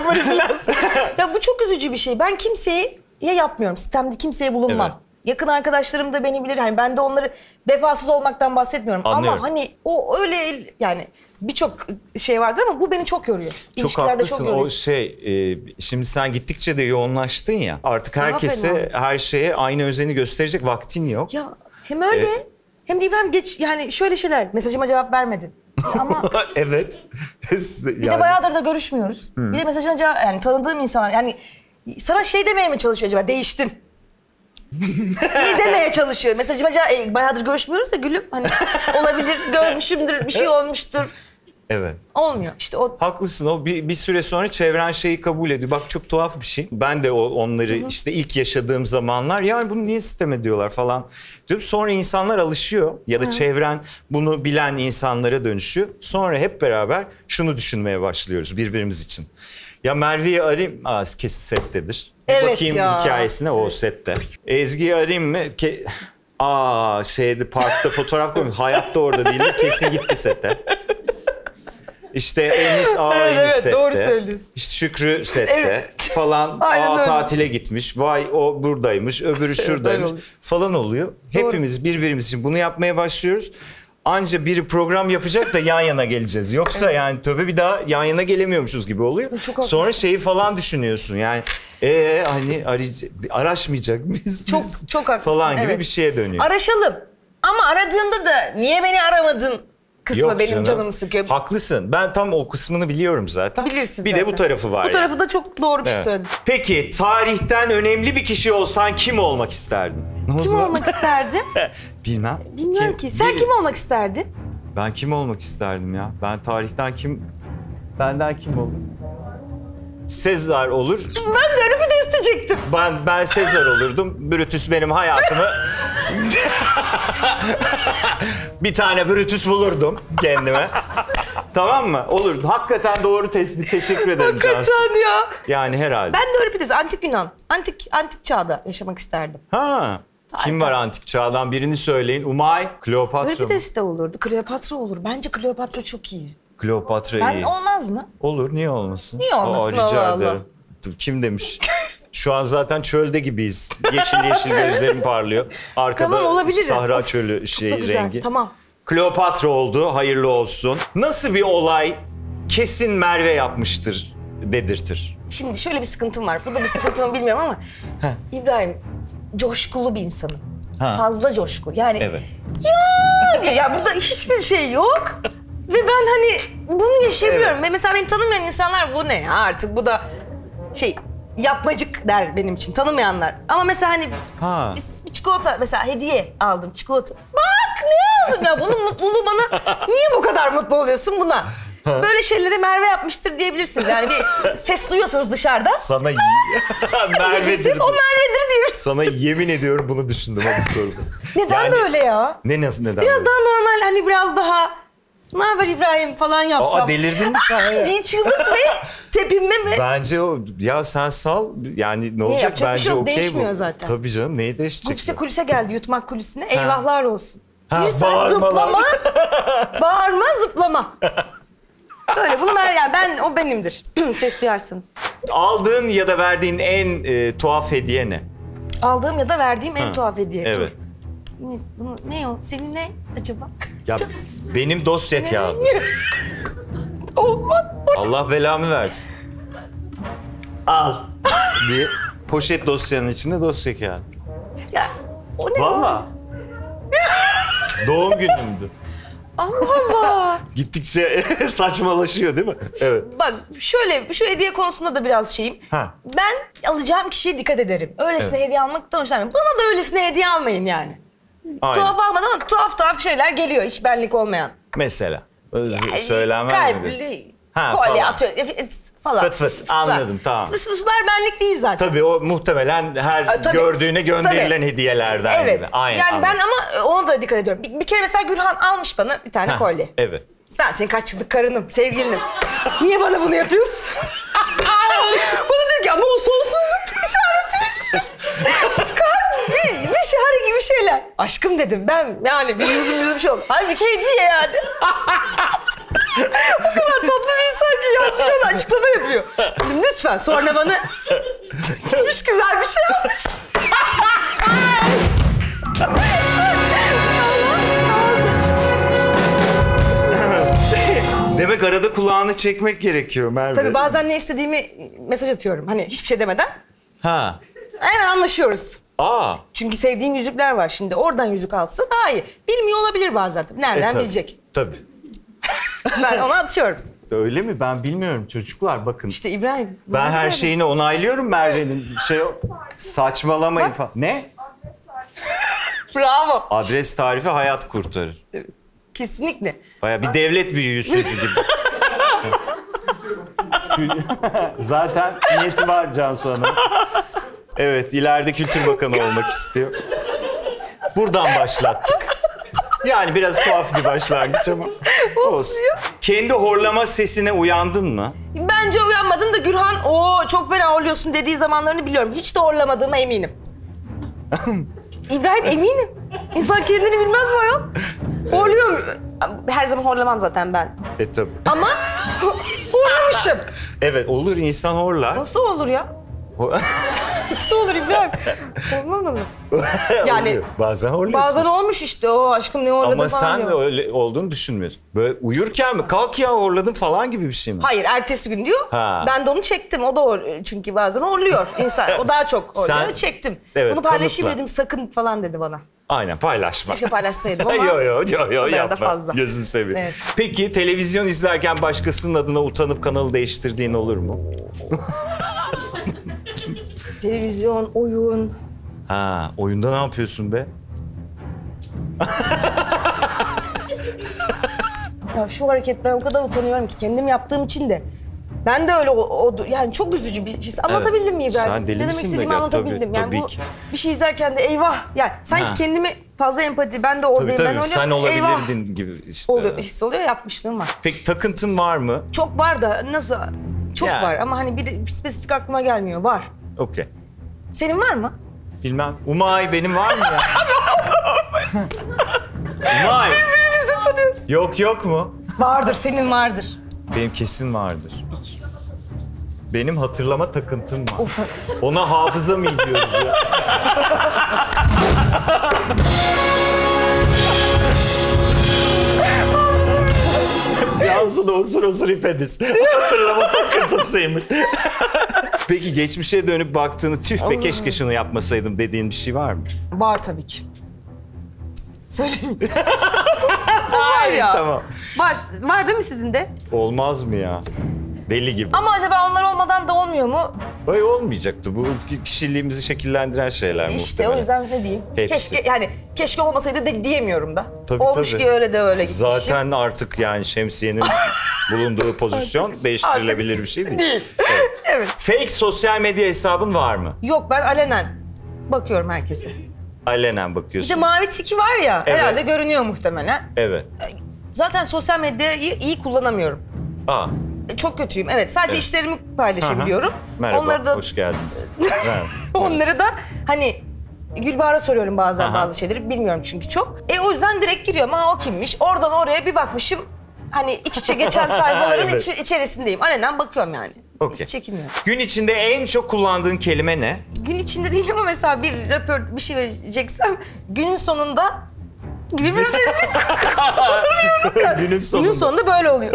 Manipülasyon. Ya bu çok üzücü bir şey. Ben kimseye yapmıyorum. Sistemde kimseye bulunmam. Evet. Yakın arkadaşlarım da beni bilir. Hani ben de onları vefasız olmaktan bahsetmiyorum. Anlıyorum. Ama hani o öyle yani birçok şey vardır ama bu beni çok yoruyor. Çok İlişkilerde haklısın. yoruyor. O şimdi sen gittikçe de yoğunlaştın ya. Artık Daha herkese, her şeye aynı özeni gösterecek vaktin yok. Ya hem öyle hem de İbrahim yani şöyle şeyler. Mesajıma cevap vermedin. Ama Evet. bir de bayağıdır da görüşmüyoruz. Bir de mesajına cevap yani tanıdığım insanlar yani sana şey demeye mi çalışıyor acaba? Değiştin. İyi demeye çalışıyor. Mesajıma cevap bayağıdır görüşmüyoruz da gülüm hani olabilir görmüşümdür bir şey olmuştur. Evet. Olmuyor. İşte o Haklısın. O bir süre sonra çevren şeyi kabul ediyor. Bak çok tuhaf bir şey. Ben de onları işte ilk yaşadığım zamanlar ya bunu niye sitem ediyorlar falan diyorum. Sonra insanlar alışıyor ya da çevren bunu bilen insanlara dönüşüyor. Sonra hep beraber şunu düşünmeye başlıyoruz birbirimiz için. Ya Merve'yi arayayım. Kesin settedir. Evet bakayım ya. hikayesine o sette. Ezgi'yi arayayım mı? Parkta fotoğraf koymuş. Hayatta orada değildi. Kesin gitti sete. İşte Enis Evet, sette. doğru söylüyorsun. İşte Şükrü sette Evet. falan. Aynen öyle. Tatile gitmiş. Vay o buradaymış, öbürü öyle şuradaymış oluyor. falan oluyor. Hepimiz birbirimiz için bunu yapmaya başlıyoruz. Anca biri program yapacak da yan yana geleceğiz. Yoksa yani tövbe bir daha yan yana gelemiyormuşuz gibi oluyor. haklısın. Sonra şeyi falan düşünüyorsun yani hani araşmayacak mıyız? çok haklısın. Falan gibi evet. bir şeye dönüyor. Araşalım. Ama aradığımda da niye beni aramadın kısmı Yok benim canım. canımı sıkıyor. Haklısın. Ben tam o kısmını biliyorum zaten. Bilirsin Bir zaten. de bu tarafı var. Bu tarafı da çok doğru bir şey Evet. söyledin. Peki tarihten önemli bir kişi olsan kim olmak isterdin? Kim olmak isterdin? Bilmem. Bilmiyorum ki. Sen kim olmak isterdin? Ben kim olmak isterdim ya? Ben tarihten benden kim olur? Sezar olur. Ben de öyle bir de isteyecektim. Ben Sezar olurdum. Brutus benim hayatımı... bir tane Brutus bulurdum kendime. Tamam mı? Olur. Hakikaten doğru tespit. Teşekkür ederim Cansu. Hakikaten ya. Yani herhalde. Ben de öyle bir de antik Yunan, antik çağda yaşamak isterdim. Ha. Kim var antik çağdan birini söyleyin. Umay, Kleopatra Öyle bir mı? deste olurdu. Kleopatra olur. Bence Kleopatra çok iyi. Kleopatra Ben iyi. olmaz mı? Olur, niye olmasın? Niye olmasın, Rica Allah Allah. ederim. Kim demiş? Şu an zaten çölde gibiyiz. Yeşil yeşil gözlerim parlıyor. Arkada Tamam, olabilir. Sahra Of, çölü çok da güzel, rengi. tamam. Kleopatra oldu, hayırlı olsun. Nasıl bir olay kesin Merve yapmıştır dedirtir? Şimdi şöyle bir sıkıntım var. Bu da bir sıkıntı mı bilmiyorum ama İbrahim coşkulu bir insanım. Ha. Fazla coşku. Yani Evet. ya burada hiçbir şey yok. Ve ben hani bunu yaşayabiliyorum. Ve mesela beni tanımayan insanlar bu ne ya artık bu da yapmacık der benim için tanımayanlar. Ama mesela hani bir çikolata mesela hediye aldım çikolata. Bak ne aldım ya bunun mutluluğu bana niye bu kadar mutlu oluyorsun buna? Böyle şeyleri Merve yapmıştır diyebilirsiniz. Yani bir ses duyuyorsanız dışarıda. Sana Merve'dir. O Merve'dir diyebilirsiniz. Sana yemin ediyorum bunu düşündüm hadi soruda. Neden böyle ya? Nasıl neden Biraz böyle? daha normal hani biraz daha ne haber İbrahim falan yapsam. Aa delirdin mi sen ya? Çığlık mı? Tepinme mi? Bence o ya sen sal yani ne olacak yapacak bir bence şey yok, okey değişmiyor bu. zaten. Tabii canım neyi değişecek? Kulise geldi yutmak kulisine. Eyvahlar olsun. Ha, Bir saat bağırmalar. zıplama. Bağırma zıplama. Böyle bunu o benimdir. Ses duyarsınız. Aldığın ya da verdiğin en tuhaf hediye ne? Aldığım ya da verdiğim en tuhaf hediye. Evet. Dur. Ne o? Senin ne acaba? Ya benim dosya kağıdı. Allah belamı versin. Al diye poşet dosyanın içinde dosya kağıdı. Ya o ne? Vallahi. Doğum günümdü. Allah Allah. Gittikçe saçmalaşıyor değil mi? Evet. Bak şöyle şu hediye konusunda da biraz şeyim. Ben alacağım kişiye dikkat ederim. Öylesine hediye almaktan hoşlanmıyorum. Bana da öylesine hediye almayın yani. Aynen. Tuhaf almadan ama tuhaf şeyler geliyor hiç benlik olmayan. Mesela. Söylenmez midir? Kalpli, Ha, kolye falan. atıyor falan. Fıt anladım tamam. Fısfıslar benlik değil zaten. Tabii o muhtemelen her Tabii. gördüğüne gönderilen Tabii. hediyelerden Evet. gibi. Aynen, yani anladım. ben ama ona da dikkat ediyorum. Bir kere mesela Gürhan almış bana bir tane kolye. Evet. Ben senin kaç yıllık karınım, sevgilinim. Niye bana bunu yapıyorsun? Bana diyor ki ama o sonsuzluk işareti. bir şahane gibi şeyler. Aşkım dedim ben yani bir yüzüm şey oldu. Halbuki hediye yani. O kadar tatlı bir insan ki ya. Bir tane açıklama yapıyor. Dedim, lütfen sonra bana gitmiş güzel bir şey almış. Demek arada kulağını çekmek gerekiyor Merve. Tabii bazen ne istediğimi mesaj atıyorum. Hani hiçbir şey demeden. Ha. Hemen anlaşıyoruz. Aa. Çünkü sevdiğim yüzükler var şimdi. Oradan yüzük alsa daha iyi. Bilmiyor olabilir bazen. Nereden Tabii. bilecek? Tabii. Ben ona atıyorum. Öyle mi? Ben bilmiyorum çocuklar bakın. İşte İbrahim. Ben her şeyini onaylıyorum Merve'nin. Saçmalamayın falan. Ne? Bravo. Adres tarifi hayat kurtarır. Kesinlikle. Baya bir devlet büyüğü sözü gibi. Zaten niyeti var Cansu Hanım. Evet, ileride Kültür Bakanı olmak istiyor. Buradan başlattık. Yani biraz tuhaf bir başlangıç ama olsun. Kendi horlama sesine uyandın mı? Bence uyanmadım da Gürhan çok fena horluyorsun dediği zamanlarını biliyorum. Hiç de horlamadığıma eminim. İbrahim eminim. İnsan kendini bilmez mi ayol? Horluyorum. Her zaman horlamam zaten ben. Tabii. Ama horlamışım. Evet, olur insan horlar. Nasıl olur ya? Nasıl olur İbrahim? Olmaz mı? Yani Oluyor. Bazen horluyorsun. bazen olmuş işte aşkım ne horladın Ama falan sen diyor. öyle olduğunu düşünmüyorsun. Böyle uyurken mi? Kalk ya horladın falan gibi bir şey mi? Hayır ertesi gün diyor. Ha. Ben de onu çektim. O da çünkü bazen horluyor insan. O daha çok horluyor. Sen- Çektim. Evet, Bunu paylaşayım kanıtla. dedim sakın falan dedi bana. Aynen paylaşma. Keşke paylaşsaydım ama. Yo da yapma. fazla. Gözünü seveyim. Evet. Peki televizyon izlerken başkasının adına utanıp kanalı değiştirdiğin olur mu? Televizyon, oyun. Ha, oyunda ne yapıyorsun be? Ya şu hareketten o kadar utanıyorum ki kendim yaptığım için de. Ben de öyle yani çok üzücü bir şey. Anlatabildim mi İbrahim? Sen deli Ne demek misin be? istediğimi Ya, anlatabildim. tabii, Yani bu tabii ki. bir şey izlerken de eyvah. Yani sanki Ha. kendimi fazla empati ben de oradayım. Tabii ben öyle sen eyvah olabilirdin gibi işte. oluyor, his oluyor yapmışlığım var. Peki takıntın var mı? Çok var da nasıl? Çok Yani. var ama hani bir spesifik aklıma gelmiyor. Var. Okey. Senin var mı? Bilmem. Umay benim var mı ya? Umay. Biz de sanıyoruz. Yok mu? Vardır, senin vardır. Benim kesin vardır. Benim hatırlama takıntım var. Ona hafıza mı diyoruz ya? Cansu da osur ipediz. Hatırlama takıntısıymış. Peki geçmişe dönüp baktığını tüh be keşke şunu yapmasaydım dediğin bir şey var mı? Var tabii ki. Söyleyeyim. var ya. Tamam. Var değil mi sizin de? Olmaz mı ya? Deli gibi. Ama acaba onlar olmadan da olmuyor mu? Böyle olmayacaktı. Bu kişiliğimizi şekillendiren şeyler İşte muhtemelen. o yüzden ne diyeyim? Hepsi. Keşke olmasaydı de diyemiyorum da. Tabii, Olmuş tabii. ki öyle de öyle gitmişim. Zaten artık yani şemsiyenin bulunduğu pozisyon değiştirilebilir bir şey değil. Değil. Evet. Fake sosyal medya hesabın var mı? Yok, ben alenen bakıyorum herkese. Alenen Bir bakıyorsun. de mavi tiki var ya, Evet. herhalde görünüyor muhtemelen. Evet. Zaten sosyal medyayı iyi kullanamıyorum. Aa. Çok kötüyüm, evet. Sadece Evet. işlerimi paylaşabiliyorum. Merhaba, Onları da, hoş geldiniz. onları da hani Gülbahar'a soruyorum bazen Aha. bazı şeyleri. Bilmiyorum çünkü çok. O yüzden direkt giriyorum. O kimmiş? Oradan oraya bir bakmışım. Hani iç içe geçen sayfaların Evet. içerisindeyim. Alenen bakıyorum yani. Okey. Hiç çekinmiyorum. Gün içinde en çok kullandığın kelime ne? Gün içinde değil ama mesela bir şey vereceksem günün sonunda gibi bir Günün sonunda. günün sonunda böyle oluyor.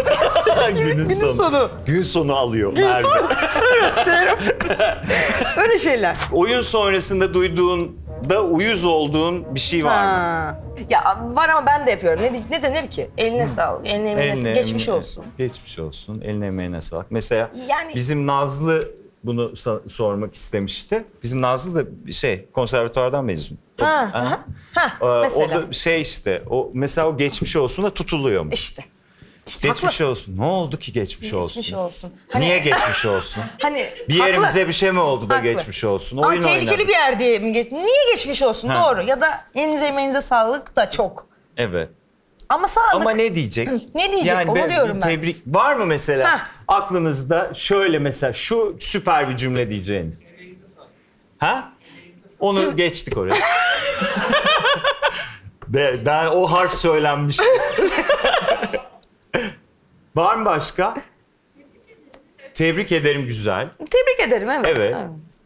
Günün sonu. Gün sonu alıyor. Gün Merve. sonu. Öyle şeyler. Oyun sonrasında duyduğunda uyuz olduğun bir şey var mı? Ha. Ya var ama ben de yapıyorum. Ne denir ki? Eline sağlık, eline emeğine sağlık. Geçmiş olsun. Geçmiş olsun. Eline emeğine sağlık. Mesela Yani- bizim Nazlı bunu sormak istemişti. Bizim Nazlı da konservatuvardan mezun. Ha, Aha. ha, mesela. O da işte mesela o geçmiş olsun da tutuluyormuş. İşte Geçmiş haklı. olsun. Ne oldu ki geçmiş olsun? Geçmiş olsun. Niye geçmiş olsun? Hani Bir yerimize haklı. bir şey mi oldu da Haklı. geçmiş olsun? Aa, Oyun tehlikeli oynadık. bir yer diye mi Niye geçmiş olsun? Ha. Doğru. Ya da elinize emeğinize sağlık da çok. Evet. Ama sağlık. Ama ne diyecek? Ne diyecek? Onu bir diyorum ben. tebrik. Var mı mesela Hah. aklınızda şöyle mesela şu süper bir cümle diyeceğiniz? Ha? Onu geçtik oraya. Ben o harf söylenmiş. Var mı başka? Tebrik ederim güzel. Tebrik ederim, evet. Evet.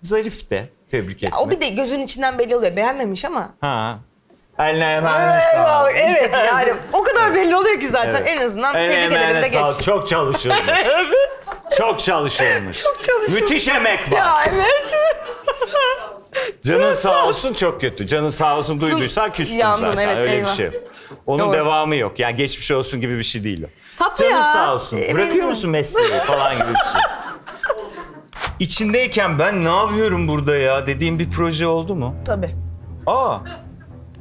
Zarif de tebrik etmek. O bir de gözün içinden belli oluyor. Beğenmemiş ama. Ha. Eline emeğine sağlık. Evet yani o kadar belli oluyor ki zaten. Evet. En azından Eline tebrik ederim emeğine de sağlık. geç. Çok çalışılmış. Çok çalışılmış. Çok çalışılmış. Müthiş emek var. Ya evet. Canın sağ olsun çok kötü. Canın sağ olsun duyduysan küstün Yandım, zaten. evet, Öyle eyvah. bir şey. Onun Doğru. devamı yok. Yani geçmiş olsun gibi bir şey değil o. Tatlı Canın ya. sağ olsun. Eminim. Bırakıyor musun mesleği falan gibi bir şey. İçindeyken ben ne yapıyorum burada ya dediğim bir proje oldu mu? Tabii. Aa.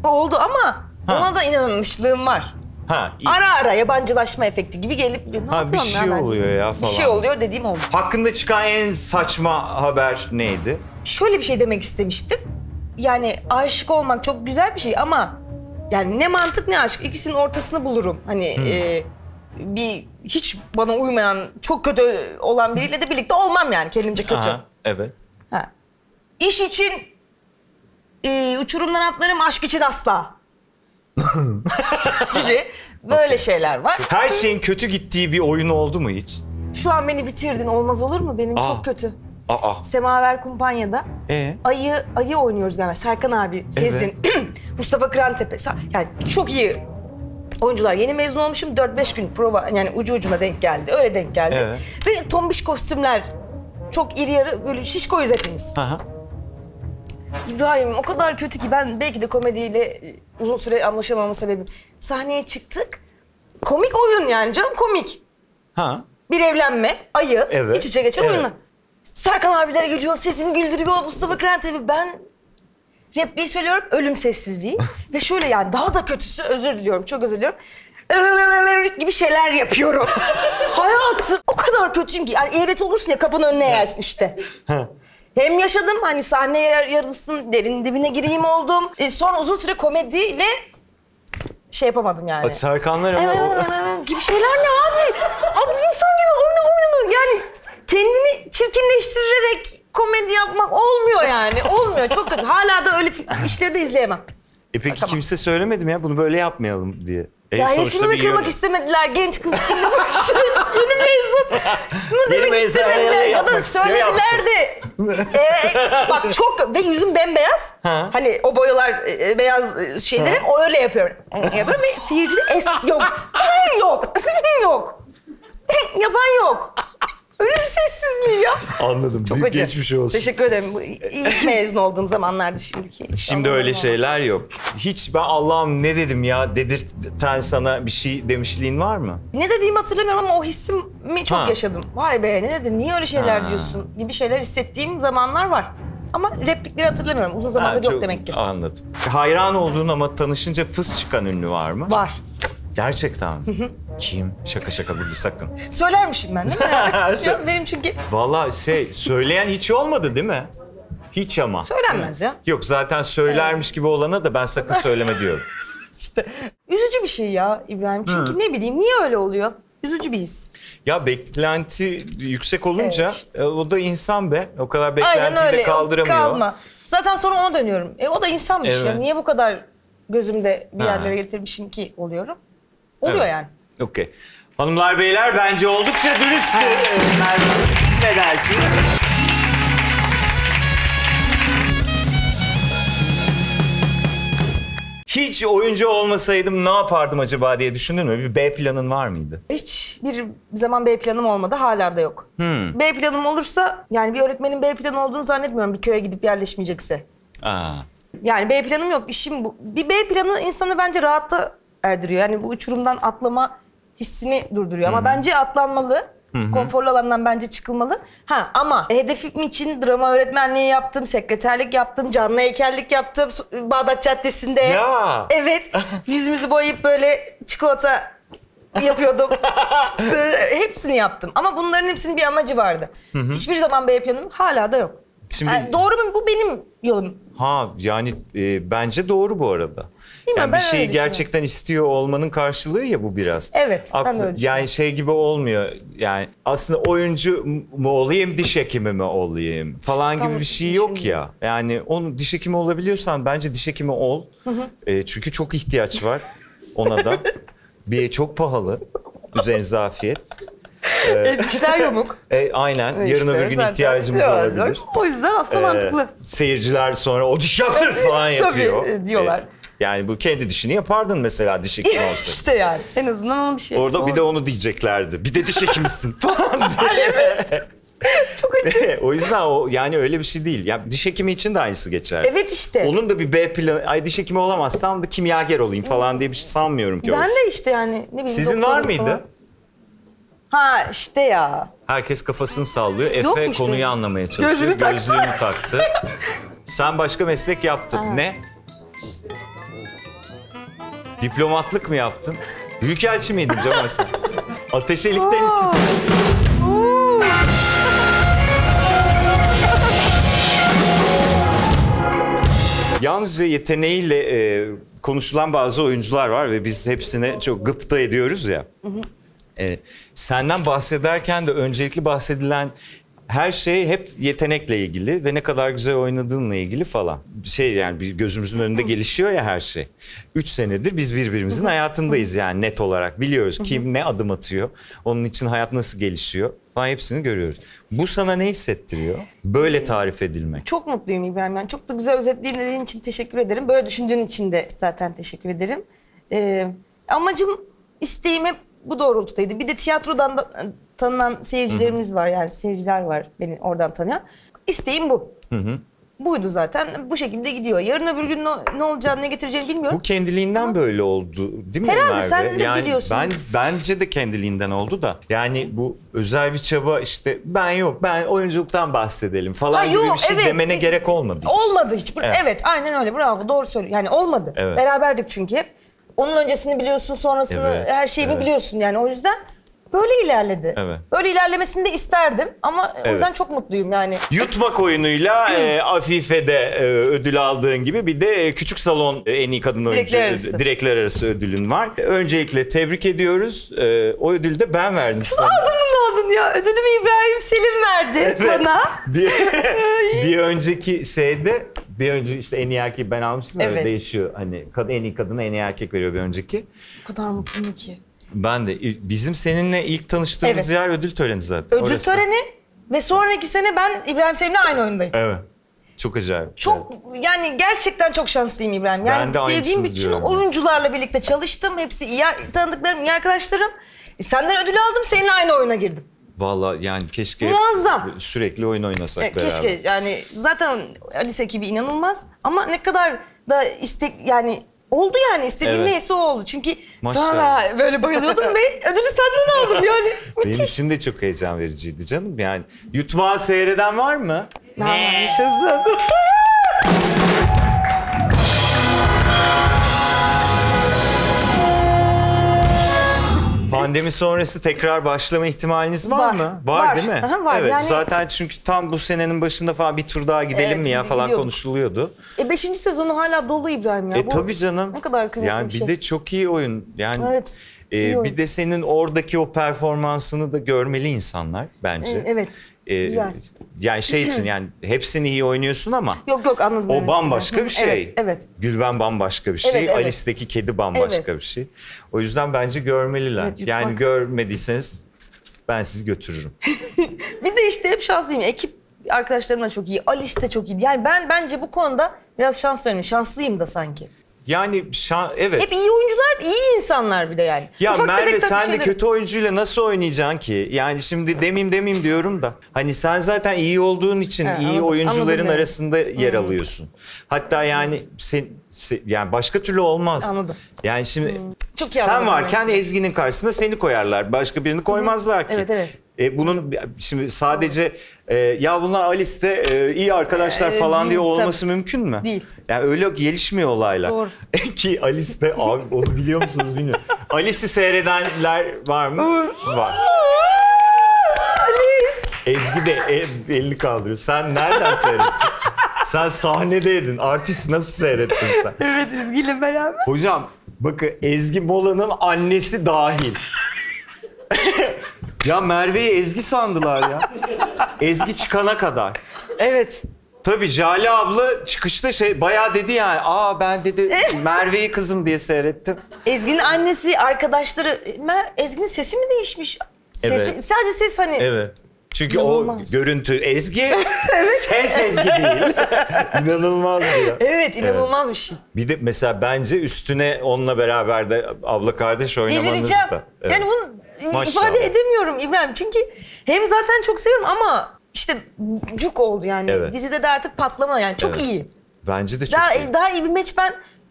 Oldu ama ona da inanmışlığım var. Ha. Ara ara yabancılaşma efekti gibi gelip ne Ha, bir yapıyorum şey ya ben? oluyor ya falan. Bir şey oluyor dediğim oldu. Hakkında çıkan en saçma haber neydi? Şöyle bir şey demek istemiştim. Yani aşık olmak çok güzel bir şey ama yani ne mantık ne aşk, ikisinin ortasını bulurum. Hani bir hiç bana uymayan, çok kötü olan biriyle de birlikte olmam yani, kendimce kötü. Aha, evet. Ha. İş için uçurumdan atlarım, aşk için asla. gibi böyle şeyler var. Her şeyin kötü gittiği bir oyun oldu mu hiç? Şu an beni bitirdin, olmaz olur mu? Benim çok kötü. Aa. Semaver Kumpanya'da ayı oynuyoruz galiba. Serkan abi, Sezin, Mustafa Kırantepe. Yani çok iyi oyuncular. Yeni mezun olmuşum. 4-5 gün prova, yani ucu ucuna denk geldi. Öyle denk geldi. Evet. Ve tombiş kostümler. Çok iri yarı, böyle şişkoyuz hepimiz. Aha. İbrahim o kadar kötü ki ben belki de komediyle uzun süre anlaşamamın sebebim. Sahneye çıktık. Komik oyun yani canım, komik. Ha. Bir evlenme, ayı, Evet, iç içe geçen evet. oyunlar. Serkan abilere gülüyor, sesini güldürüyor, Mustafa Kırantepe. Ben repliği söylüyorum, ölüm sessizliği. Ve şöyle yani daha da kötüsü, özür diliyorum, çok özür diliyorum. Gibi şeyler yapıyorum. Hayatım o kadar kötüyüm ki. Yani eğreti olursun ya, kafanı önüne yersin işte. Hem yaşadım, hani sahne yarılsın, derin dibine gireyim oldum. Sonra uzun süre komediyle şey yapamadım yani. Serkanlar ama Gibi şeyler ne abi? Abi insan gibi oyunu yani kendini çirkinleştirerek komedi yapmak olmuyor yani. Olmuyor, çok kötü. Hala da öyle işleri de izleyemem. peki kimse söylemedim ya bunu böyle yapmayalım diye. Ya hevesimi kırmak istemediler. Genç kız şimdi yeni mezun. Bunu demek mezun, istemediler. Ya da yapmak istiyor, söylediler de. Bak çok ve yüzüm bembeyaz. Hani o boyalar beyaz şeyleri o öyle yapıyorum. Yapıyorum ve seyircide es yok. Yok. Yok. Yapan yok. Ölüm sessizliği ya. Anladım. Çok Büyük acı. geçmiş olsun. Teşekkür ederim. Bu ilk mezun olduğum zamanlardı şimdiki. Şimdi öyle şeyler yok. Hiç ben Allah'ım ne dedim ya dedirten sana bir şey demişliğin var mı? Ne dediğimi hatırlamıyorum ama o hissimi çok Ha. yaşadım. Vay be ne dedin, niye öyle şeyler Ha. diyorsun gibi şeyler hissettiğim zamanlar var. Ama replikleri hatırlamıyorum. Uzun zamandır yok çok demek ki. Anladım. Hayran olduğun ama tanışınca fıs çıkan ünlü var mı? Var. Gerçekten mi? Kim? Şaka burada sakın. Söylermişim ben değil mi? Ya benim çünkü Vallahi söyleyen hiç olmadı değil mi? Hiç ama. söylenmez ya. Yok zaten söylermiş gibi olana da ben sakın söyleme diyorum. İşte üzücü bir şey ya İbrahim. Çünkü ne bileyim niye öyle oluyor? Üzücü bir his. Ya beklenti yüksek olunca Evet, işte. o da insan be. O kadar Aynen beklentiyi öyle. de kaldıramıyor. Kalma. Zaten sonra ona dönüyorum. O da insanmış ya. Evet. Niye bu kadar gözümde bir Ha. yerlere getirmişim ki oluyorum? Oluyor Evet. yani. Okey. Hanımlar beyler bence oldukça dürüsttü. Merve Hanım, siz ne dersiniz? Hiç oyuncu olmasaydım ne yapardım acaba diye düşündün mü? Bir B planın var mıydı? Hiçbir zaman B planım olmadı. Hala da yok. B planım olursa yani bir öğretmenin B planı olduğunu zannetmiyorum bir köye gidip yerleşmeyecekse. Aa. Yani B planım yok. İşim bu. Bir B planı insanı bence rahata erdiriyor. Yani bu uçurumdan atlama hissini durduruyor. Ama bence atlanmalı. Konforlu alandan bence çıkılmalı. Ama hedefim için drama öğretmenliği yaptım, sekreterlik yaptım, canlı heykellik yaptım Bağdat Caddesi'nde. Ya. Evet. Yüzümüzü boyayıp böyle çikolata yapıyordum. Hepsini yaptım. Ama bunların hepsinin bir amacı vardı. Hiçbir zaman B planım hala da yok. Şimdi- Yani doğru mu? Bu benim yolum. Yani bence doğru bu arada. Bilmiyorum, Yani bir ben şeyi öyle düşünüyorum. gerçekten istiyor olmanın karşılığı ya bu biraz. Evet, ben de öyle Yani düşünüyorum. şey gibi olmuyor. Yani aslında oyuncu mu olayım, diş hekimi mi olayım falan gibi bir şey yok ya. Yani onu diş hekimi olabiliyorsan bence diş hekimi ol. Çünkü çok ihtiyaç var ona da. Çok pahalı. Üzerinize afiyet. Dişler yamuk. Aynen. Yarın İşte öbür gün zaten ihtiyacımız diyorlar. olabilir. O yüzden aslında mantıklı. Seyirciler sonra o diş yaptır falan yapıyor. Tabii, diyorlar. Yani bu kendi dişini yapardın mesela diş hekimi olsa. İşte yani. En azından ona bir şey. Orada bir de onu diyeceklerdi. Bir de diş hekimisin falan diye. Çok acı. O yüzden yani öyle bir şey değil. Ya diş hekimi için de aynısı geçer. Evet işte. Onun da bir B planı. Ay diş hekimi olamazsam da kimyager olayım falan diye bir şey sanmıyorum ki Ben olsun. de işte yani ne bileyim. Sizin doktorum var mıydı? falan. Ha işte ya. Herkes kafasını sallıyor. Efe Yokmuş konuyu benim. anlamaya çalışıyor. Gözlüğünü taktı. Gözlüğünü taktı. Sen başka meslek yaptın. Ne? Diplomatlık mı yaptın? Büyükelçi miydin Cemal sen? Ateşelikten istifa. Yalnızca yeteneğiyle konuşulan bazı oyuncular var ve biz hepsine çok gıpta ediyoruz ya. Senden bahsederken de öncelikli bahsedilen her şey hep yetenekle ilgili ve ne kadar güzel oynadığınla ilgili falan. Yani bir gözümüzün önünde gelişiyor ya her şey. 3 senedir biz birbirimizin hayatındayız yani net olarak. Biliyoruz kim ne adım atıyor, onun için hayat nasıl gelişiyor falan hepsini görüyoruz. Bu sana ne hissettiriyor? Böyle tarif edilmek. Çok mutluyum İbrahim. Yani çok da güzel özetlediğin için teşekkür ederim. Böyle düşündüğün için de zaten teşekkür ederim. Amacım, isteğim hep bu doğrultudaydı. Bir de tiyatrodan da tanınan seyircilerimiz var. Yani seyirciler var beni oradan tanıyan. İsteğim bu. Buydu zaten. Bu şekilde gidiyor. Yarın öbür gün ne olacağını, ne getireceğini bilmiyorum. Bu kendiliğinden böyle oldu değil mi Herhalde, Merve? sen de yani biliyorsun. bence de kendiliğinden oldu da. Yani bu özel bir çaba işte ben oyunculuktan bahsedelim falan gibi bir şey demene gerek olmadı hiç. Olmadı hiç. Evet. Evet aynen öyle, bravo, doğru söylüyorsun. Yani olmadı. Evet. Beraberdik çünkü hep. Onun öncesini biliyorsun, sonrasını, Evet, her şeyini evet. biliyorsun yani, o yüzden böyle ilerledi. Evet. Böyle ilerlemesini de isterdim ama o yüzden çok mutluyum yani. Yutmak oyunuyla Afife'de ödül aldığın gibi bir de Küçük Salon en iyi kadın oyuncu Direkler Arası ödülün var. Öncelikle tebrik ediyoruz. O ödülü de ben verdim sana. Aldın ya. Ödülümü İbrahim Selim verdi bana. Bir önceki şeyde işte en iyi erkeği ben almıştım. Evet. Öyle değişiyor. Hani en iyi kadına en iyi erkek veriyor bir önceki. O kadar mutluyum ki. Ben de. Bizim seninle ilk tanıştığımız Evet. yer ödül töreni zaten. Ödül Orası. töreni ve sonraki sene ben İbrahim Selim'le aynı oyundayım. Evet. Çok acayip. Çok yani gerçekten çok şanslıyım İbrahim. Yani Ben de sevdiğim aynısını bütün diyorum. oyuncularla birlikte çalıştım. Hepsi iyi tanıdıklarım, iyi arkadaşlarım. Senden ödül aldım, seninle aynı oyuna girdim. Vallahi yani keşke Muazzam. sürekli oyun oynasak beraber. Keşke yani zaten Alice ekibi inanılmaz ama ne kadar da yani oldu yani istediğim Evet. neyse o oldu. Çünkü Maşallah. sana böyle bayılıyordum ve ödülü senden aldım yani. Benim için de çok heyecan vericiydi canım. Yani Yutmağı seyreden var mı? Yaşasın. Pandemi sonrası tekrar başlama ihtimaliniz var Var. mı? Var. Değil mi? Aha, var. Evet. Yani- Zaten çünkü tam bu senenin başında falan bir tur daha gidelim Evet, mi ya falan gidiyorduk. konuşuluyordu. 5. sezonu hala dolu İbrahim ya. Bu Tabii canım. Ne kadar kıymetli yani bir şey. bir de çok iyi oyun. Yani Evet, iyi oyun. bir de senin oradaki o performansını da görmeli insanlar bence. Evet. Güzel. Yani şey için yani hepsini iyi oynuyorsun ama Yok anladım. o evet. bambaşka bir şey. Evet. Gülben bambaşka bir şey. Evet, evet. Alice'deki kedi bambaşka Evet. bir şey. O yüzden bence görmeliler. Evet, yani yutmak. görmediyseniz ben sizi götürürüm. Bir de işte hep şanslıyım. Ekip arkadaşlarım da çok iyi. Alice de çok iyi. Yani ben bence bu konuda biraz şanslıyım. Şanslıyım da sanki. Yani evet. Hep iyi oyuncular, iyi insanlar bir de yani. Ya Ufak Merve tefek tabii sen de şeyler- kötü oyuncuyla nasıl oynayacaksın ki? Yani şimdi demeyeyim diyorum da. Hani sen zaten iyi olduğun için He, iyi anladım, oyuncuların anladım arasında yer alıyorsun. Hatta yani yani başka türlü olmaz. Anladım. Yani şimdi Çok iyi sen anladım varken ben. Ezgi'nin karşısına seni koyarlar. Başka birini koymazlar ki. Evet, evet. Bunun şimdi sadece ya bunlar Alice'de iyi arkadaşlar falan diye değil, olması mümkün mü? Değil. Yani öyle gelişmiyor olaylar. Doğru. Ki Alice'de abi onu biliyor musunuz bilmiyorum. Alice'i seyredenler var mı? Var. Ezgi de elini kaldırıyor. Sen nereden seyrettin? Sen sahnedeydin. Artist nasıl seyrettin sen? Evet Ezgi'yle beraber. Hocam bakın Ezgi Mola'nın annesi dahil. Ya Merve'yi Ezgi sandılar ya. Ezgi çıkana kadar. Evet. Tabii Jale abla çıkışta bayağı dedi yani. Ben dedi Merve'yi kızım diye seyrettim. Ezgi'nin annesi, arkadaşları. Ezgi'nin sesi mi değişmiş? Evet. Sadece ses hani. Evet. Çünkü İnanılmaz. o görüntü Ezgi, ses Ezgi değil. İnanılmaz ya. Evet inanılmaz bir şey. Bir de mesela bence üstüne onunla beraber de abla kardeş oynamanız Delireceğim. da. Evet. Yani bunu Maşallah. ifade edemiyorum İbrahim. Çünkü hem zaten çok seviyorum ama işte cuk oldu yani. Evet. Dizide de artık patlama yani. Çok Evet. iyi. Bence de çok iyi. Daha iyi bir maç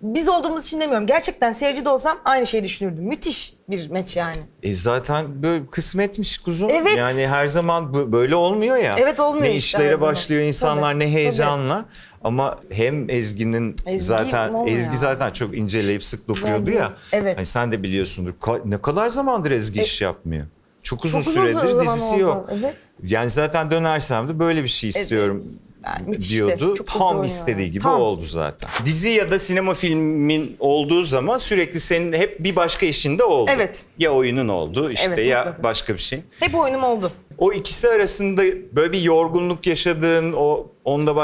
biz olduğumuz için demiyorum. Gerçekten seyirci de olsam aynı şeyi düşünürdüm. Müthiş bir maç yani. Zaten böyle kısmetmiş kuzum. Evet. Yani her zaman böyle olmuyor ya. Evet, olmuyor Ne işte işlere her zaman. başlıyor insanlar Tabii, ne heyecanla. Ama hem Ezgi'nin Ezgi zaten çok inceleyip sık dokuyordu Bence. ya. Evet. Hani sen de biliyorsundur. Ne kadar zamandır Ezgi iş yapmıyor. Çok uzun Çok uzun süredir zaman dizisi oldu, yok. evet. Yani zaten dönersem de böyle bir şey istiyorum. Yani müthiş diyordu. de, çok Tam güzel istediği oynuyor. gibi Tam. oldu zaten. Dizi ya da sinema filmin olduğu zaman sürekli senin hep bir başka işinde oldu. Evet. Ya oyunun oldu işte Evet, ya mutlaka. başka bir şey. Hep oyunum oldu. O ikisi arasında böyle bir yorgunluk yaşadığın, onda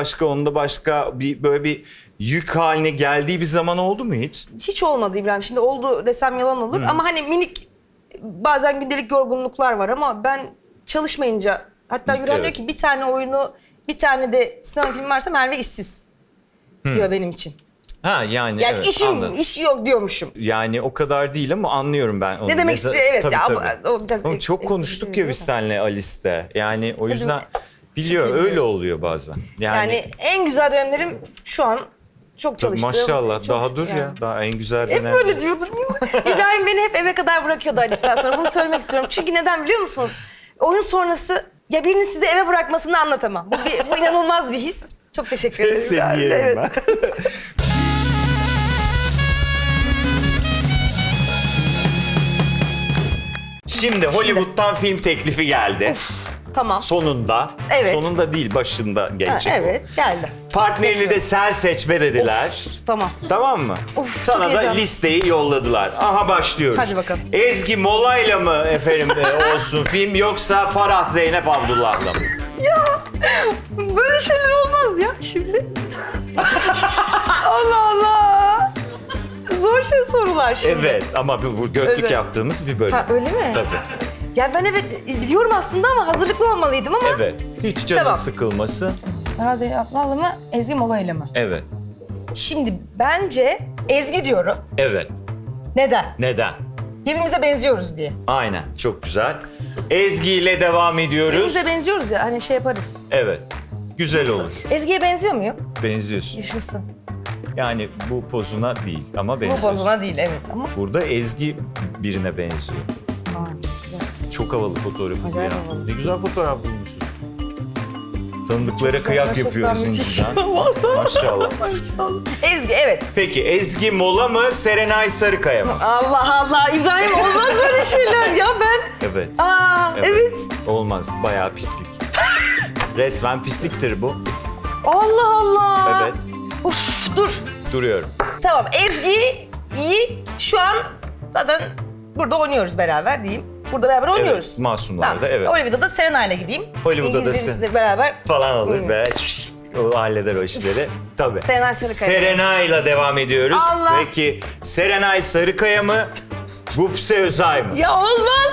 başka böyle bir yük haline geldiği bir zaman oldu mu hiç? Hiç olmadı İbrahim. Şimdi oldu desem yalan olur. Ama hani minik bazen gündelik yorgunluklar var ama ben çalışmayınca hatta Yüren Evet. diyor ki bir tane oyunu bir tane de sinema filmi varsa Merve işsiz diyor benim için. Yani Yani evet, anladım. iş yok diyormuşum. Yani o kadar değil ama anlıyorum ben onu. Ne demek istediği evet. Tabii, Ya, tabii. o biraz Oğlum çok konuştuk ya biz seninle Alice'de. Yani o yüzden biliyor iyi öyle biliyorsun. oluyor bazen. Yani en güzel dönemlerim şu an çok çalıştım. Maşallah Çok- daha dur ya. yani. Daha en güzel Hep dönem. böyle diyordun değil mi? İbrahim beni hep eve kadar bırakıyordu Alice'den sonra. Bunu söylemek istiyorum. Çünkü neden biliyor musunuz? Oyun sonrası ya birinin sizi eve bırakmasını anlatamam. Bu inanılmaz bir his. Çok teşekkür ederim. Seni yerim Evet. ben. Şimdi Hollywood'dan film teklifi geldi. Tamam. Sonunda. Evet. Sonunda değil başında Ha, gelecek o. evet geldi. Partnerini de sen seçme dediler. Tamam. Tamam mı? Of, Sana çok da heyecanlı. listeyi yolladılar. Aha başlıyoruz. Hadi bakalım. Ezgi Mola'yla mı efendim olsun film yoksa Farah Zeynep Abdullah'la mı? Böyle şeyler olmaz ya şimdi. Allah Allah. Zor sorular şimdi. Evet ama bu göklük Evet. yaptığımız bir bölüm. Ha öyle mi? Tabii. Ya ben evet biliyorum aslında ama hazırlıklı olmalıydım ama. Evet. Hiç canın Tamam. sıkılması. Farah Zeynep Abdullah'la mı Ezgi Mola'yla mı? Evet. Şimdi bence Ezgi diyorum. Evet. Neden? Neden? Birbirimize benziyoruz diye. Aynen, çok güzel. Ezgi ile devam ediyoruz. Birbirimize benziyoruz ya, hani şey yaparız. Evet, güzel olur. Ezgi'ye benziyor muyum? Benziyorsun. Yaşasın. Yani bu pozuna değil ama Bu benziyorsun. pozuna değil, evet ama. Burada Ezgi birine benziyor. Aa, çok güzel. Çok havalı fotoğrafı bu Acayip ya. havalı. Ne güzel fotoğraf bulmuşuz. Tanıdıklara kıyak Gerçekten yapıyoruz müthiş. inciden. Maşallah. Ezgi, evet. Peki Ezgi Mola mı, Serenay Sarıkaya mı? Allah Allah, İbrahim olmaz böyle şeyler ya ben. Evet. Evet. Olmaz, bayağı pislik. Resmen pisliktir bu. Allah Allah. Evet. Uf, dur. Duruyorum. Tamam, Ezgi'yi şu an zaten burada oynuyoruz beraber diyeyim. Burada beraber oynuyoruz. Evet, Masumlar'da, evet. Hollywood'da Serenay'la gideyim. Hollywood'da da İngilizce'de beraber. Falan olur be. O halleder o işleri. Tabii. Serenay Sarıkaya. Serenay'la devam ediyoruz. Allah. Peki Serenay Sarıkaya mı? Gupse Özay mı? Ya olmaz.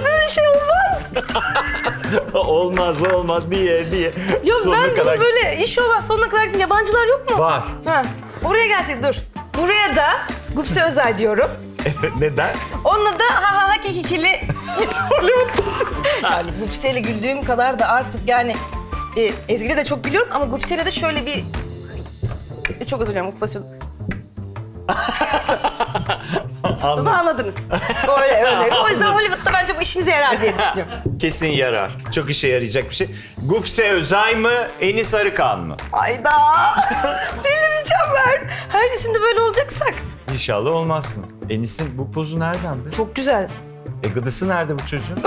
böyle şey olmaz. olmaz diye. Ya Sonuna ben kadar- bunu böyle inşallah sonuna kadar yabancılar yok mu? Var. Ha. Oraya gelsek dur. Buraya da Gupse Özay diyorum. Evet, neden? Onunla da ha ha kikili. Yani Gupse'yle güldüğüm kadar da artık yani Ezgi'yle de çok gülüyorum ama Gupse'yle de şöyle bir çok özür dilerim okupasyon. Ama anladınız. Öyle. O yüzden Hollywood'da bence bu işimize yarar diye düşünüyorum. Kesin yarar. Çok işe yarayacak bir şey. Gupse Özay mı? Enis Arıkan mı? Ayda. Delireceğim ben. Her isimde böyle olacaksak. İnşallah olmazsın. Enis'in bu pozu nereden be? Çok güzel. Gıdısı nerede bu çocuğun?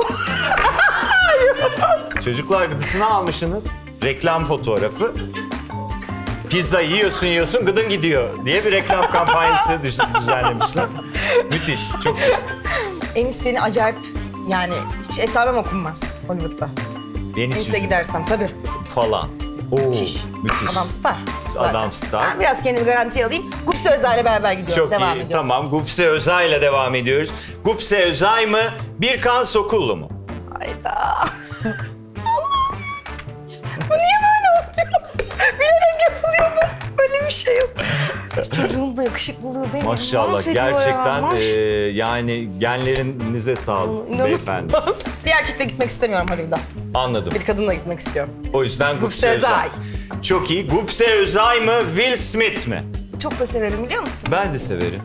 Çocuklar gıdısını almışsınız. Reklam fotoğrafı. Pizza yiyorsun gıdın gidiyor diye bir reklam kampanyası düzenlemişler. Müthiş, çok iyi. Enis beni acayip yani hiç esamem okunmaz Hollywood'da. Enis'e Yüzün gidersem tabii. falan. Oo, Müthiş. müthiş. Adam star. Adam star. Ben biraz kendimi garantiye alayım. Gupse Özay'la beraber gidiyorum. Çok devam iyi. ediyorum. Tamam. Gupse Özay ile devam ediyoruz. Gupse Özay mı? Birkan Sokullu mu? Hayda. Allah. Bu niye böyle oluyor? Bilerek yapılıyor mu? Böyle bir şey yok. Çocuğun da yakışıklılığı beni Maşallah. mahvediyor Gerçekten ya. yani genlerinize sağlık İnanılmaz. beyefendi. Bir erkekle gitmek istemiyorum Hollywood'a. Anladım. Bir kadınla gitmek istiyorum. O yüzden Gupse Gupse Özay. Özay. Çok iyi. Gupse Özay mı? Will Smith mi? Çok da severim biliyor musun? Ben de severim.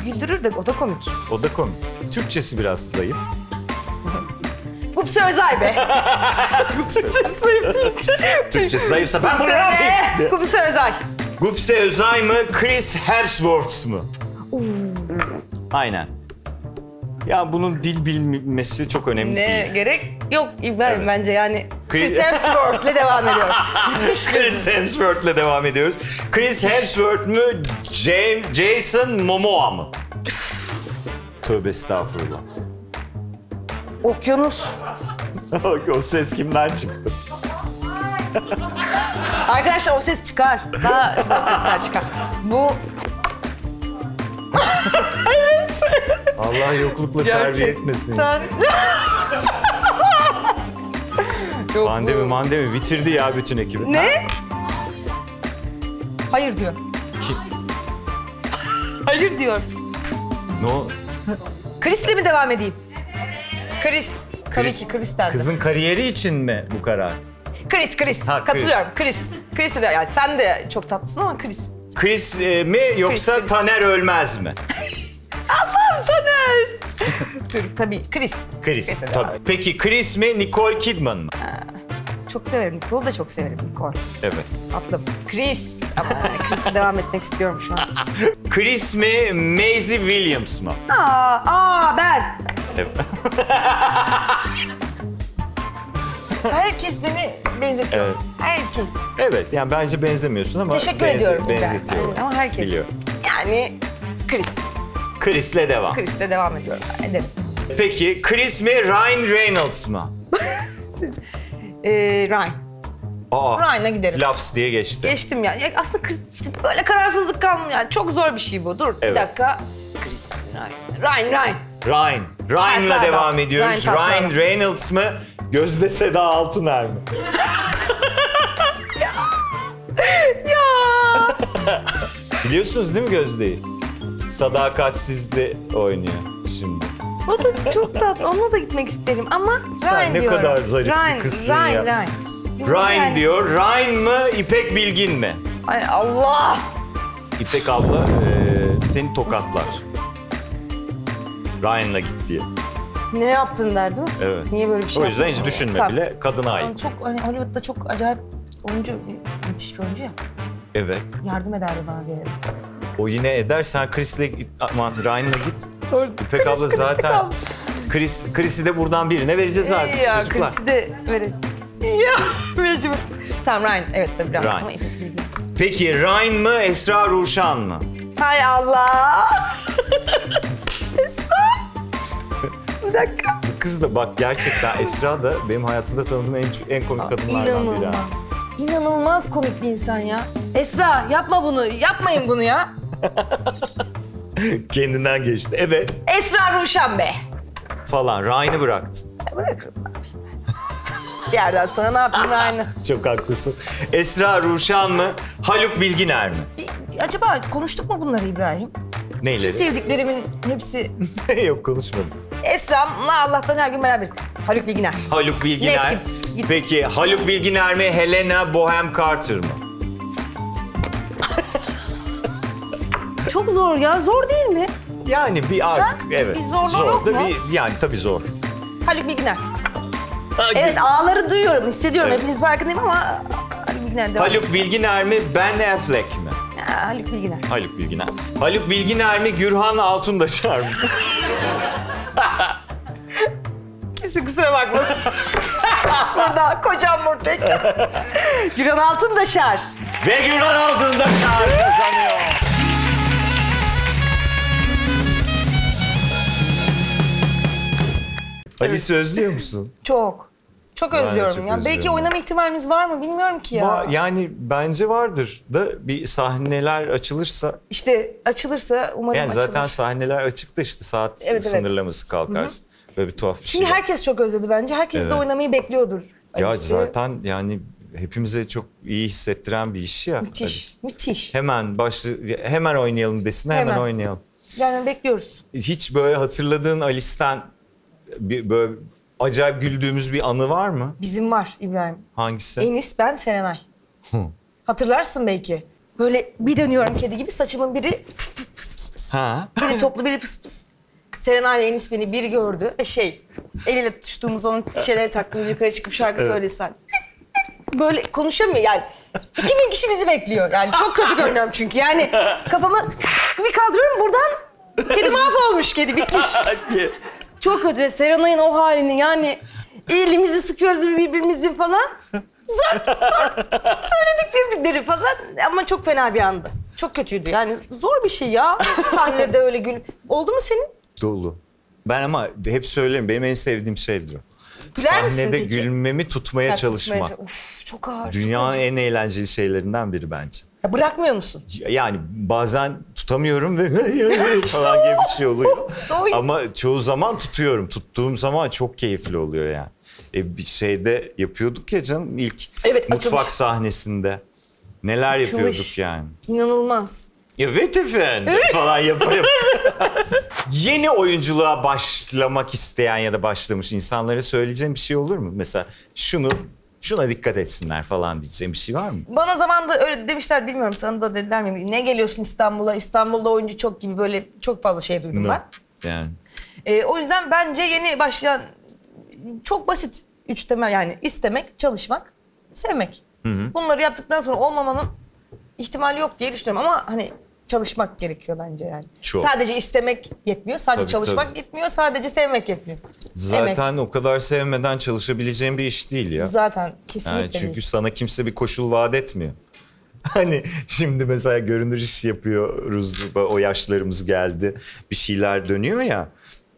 Güldürür de o da komik. O da komik. Türkçesi biraz zayıf. Gupse Özay be. Türkçesi zayıf deyince. Türkçesi zayıfsa ben bunu ne yapayım? Gupse Özay. Gupse Özay mı? Chris Hemsworth mu? Aynen. Ya bunun dil bilmesi çok önemli Ne değil. gerek yok İbrahim Evet. bence yani. Chris- Chris Hemsworth'le devam ediyorum. Müthiş bir Chris Hemsworth'la devam ediyoruz. Chris Hemsworth mu? Jason Momoa mı? Tövbe estağfurullah. okyanus. O ses kimden çıktı? Arkadaşlar o ses çıkar. Daha sesler çıkar. Bu Allah yoklukla terbiye etmesin. Sen... Yok, Mandemi bitirdi ya bütün ekibi. Ne? Hayır diyor. Ki- Hayır diyor. No. Chris'le mi devam edeyim? Chris. Tabii Chris- ki Chris'ten. Kızın kariyeri için mi bu karar? Chris. Ha, Katılıyorum. Chris'e de yani sen de çok tatlısın ama Chris. Chris mi yoksa Chris. Taner Ölmez mi? Allah'ım Taner. Tabii Chris. Chris Chris'e devam tabii. ediyorum. Peki Chris mi Nicole Kidman mı? Çok severim. Nicole'u da çok severim Nicole. Evet. Tatlım. Chris. Ama Chris'e devam etmek istiyorum şu an. Chris mi Maisie Williams mı? Ben. Evet. Herkes beni benzetiyor. Evet. Herkes. Evet yani bence benzemiyorsun ama Teşekkür ediyorum. benzetiyorum. Ama herkes. Biliyorum. Yani Chris. Chris'le devam. Chris'le devam ediyorum. Ederim. Peki Chris mi Ryan Reynolds mı? Ryan. Ryan'a giderim. Laps diye geçti. Geçtim ya. Ya aslında Chris işte böyle kararsızlık kalmıyor. Yani çok zor bir şey bu. Dur Evet. bir dakika. Chris, Ryan. Ryan'la Pardon. devam ediyoruz. Ryan, Ryan pardon. Reynolds mı? Gözde Seda Altuner mi? Ya. Biliyorsunuz değil mi Gözde'yi? Sadakatsiz'de oynuyor şimdi. O da çok tatlı. Onunla da gitmek isterim ama Sen Ryan ne diyorum. kadar zarif bir kızsın ya. Ryan. Ryan Yani- diyor. Ryan mı, İpek Bilgin mi? Ay Allah! İpek abla seni tokatlar. Ryan'la git diye. Ne yaptın derdim. Evet. Niye böyle bir şey O yüzden yaptın? hiç düşünme Tamam. bile. Kadına Yani ait. çok hani Hollywood'da çok acayip oyuncu, müthiş bir oyuncu ya. Evet. Yardım ederdi bana diye. O yine eder. Sen Chris'le git. Aman Ryan'la git. İpek abla zaten... Chris'i de buradan birine vereceğiz artık Ya çocuklar. Chris'i de verin. Ya mecbur. Tamam Ryan. Evet tabii Ryan. Ryan. Ama İpek Bilgin. Peki Ryan mı, Esra Ruşan mı? Hay Allah! Esra! Bir dakika. Bu kız da bak gerçekten Esra da benim hayatımda tanıdığım en komik kadınlardan biri. İnanılmaz. İnanılmaz komik bir insan ya. Esra yapma bunu. Yapmayın bunu ya. Kendinden geçti. Evet Esra Ruşan be. falan. Ryan'ı bıraktı. Bırakırım ne yapayım ben. Bir yerden sonra ne yapayım Ryan'ı? Çok haklısın. Esra Ruşan mı, Haluk Bilginer mi? Acaba konuştuk mu bunları İbrahim? Neyleri? Sevdiklerimin hepsi Yok konuşmadım. Esra'mla Allah'tan her gün beraberiz. Haluk Bilginer. Haluk Bilginer. Net, git. Peki Haluk Bilginer mi, Helena Bonham Carter mı? Çok zor ya. Zor değil mi? Yani bir artık Ha? evet. Bir zorluğu zor yok da mu? yani tabii zor. Haluk Bilginer. Ha, Evet ağları duyuyorum, hissediyorum. Evet. Hepiniz farkındayım ama Haluk Bilginer devam. Haluk Bilginer mi, Ben Affleck mi? Ya, Haluk Bilginer. Haluk Bilginer. Haluk Bilginer mi, Gürhan Altundaşar mı? Kimse kusura bakmasın. Burada kocam Murtek. Güran Altındaşar. Ve Gürhan Altundaşar kazanıyor. Alice'i özlüyor musun? Çok. Çok Ben de özlüyorum çok ya. özlüyorum Belki ya. oynama ihtimalimiz var mı bilmiyorum ki ya. Yani bence vardır da bir sahneler açılırsa. İşte açılırsa umarım Yani açılır. zaten sahneler açıkta işte saat Evet. sınırlaması kalkarsın. Böyle bir tuhaf bir şey. Çünkü var. herkes çok özledi bence. Herkes de Evet. oynamayı bekliyordur. Ya Alice'i. zaten yani hepimize çok iyi hissettiren bir iş ya. Müthiş, Alice. müthiş. Hemen oynayalım desin hemen Hemen. oynayalım. Yani bekliyoruz. Hiç böyle hatırladığın Alice'ten böyle acayip güldüğümüz bir anı var mı? Bizim var İbrahim. Hangisi? Enis, ben, Serenay. Hatırlarsın belki. Böyle bir dönüyorum kedi gibi saçımın biri pıs pıs pıs pıs pıs. Ha? Biri toplu biri pıs pıs. Serenay ile Enis beni bir gördü. Eliyle tutuştuğumuz onun şeyleri taktığımız yukarı çıkıp şarkı söylesen. Böyle konuşamıyor yani. 2000 kişi bizi bekliyor. Yani çok kötü görünüyorum çünkü. Yani kafamı bir kaldırıyorum buradan kedi mahvolmuş, kedi bitmiş. Çok kötü. Serenay'ın o halini yani elimizi sıkıyoruz birbirimizin falan. Zor söyledik birbirleri falan ama çok fena bir andı. Çok kötüydü yani zor bir şey ya sahnede öyle gül. Oldu mu senin? Dolu. Ben ama hep söylerim benim en sevdiğim şeydir o. Güler misin Sahnede peki? gülmemi tutmaya çalışma. Of çok ağır. Dünyanın çok acı. en eğlenceli şeylerinden biri bence. Ya bırakmıyor musun? Yani bazen tutamıyorum ve falan gibi bir şey oluyor. Soy. Ama çoğu zaman tutuyorum. Tuttuğum zaman çok keyifli oluyor yani. Bir şeyde yapıyorduk ya canım ilk Evet, mutfak açılış. sahnesinde. Neler Açılış. yapıyorduk yani. İnanılmaz. Evet efendim falan yaparım. Yeni oyunculuğa başlamak isteyen ya da başlamış insanlara söyleyeceğim bir şey olur mu? Mesela şuna dikkat etsinler falan diyeceğim bir şey var mı? Bana zamanında öyle demişler bilmiyorum sana da dediler mi? Ne geliyorsun İstanbul'a? İstanbul'da oyuncu çok gibi böyle çok fazla şey duydum ben. Yani. O yüzden bence yeni başlayan çok basit 3 temel yani istemek, çalışmak, sevmek. Bunları yaptıktan sonra olmamanın ihtimali yok diye düşünüyorum ama hani çalışmak gerekiyor bence yani. Çok. Sadece istemek yetmiyor, sadece Tabii, çalışmak tabii. yetmiyor, sadece sevmek yetmiyor. Zaten Emek. o kadar sevmeden çalışabileceğin bir iş değil ya. Zaten kesinlikle Yani çünkü değil. sana kimse bir koşul vaat etmiyor. Hani şimdi mesela görünür iş yapıyoruz, o yaşlarımız geldi, bir şeyler dönüyor ya.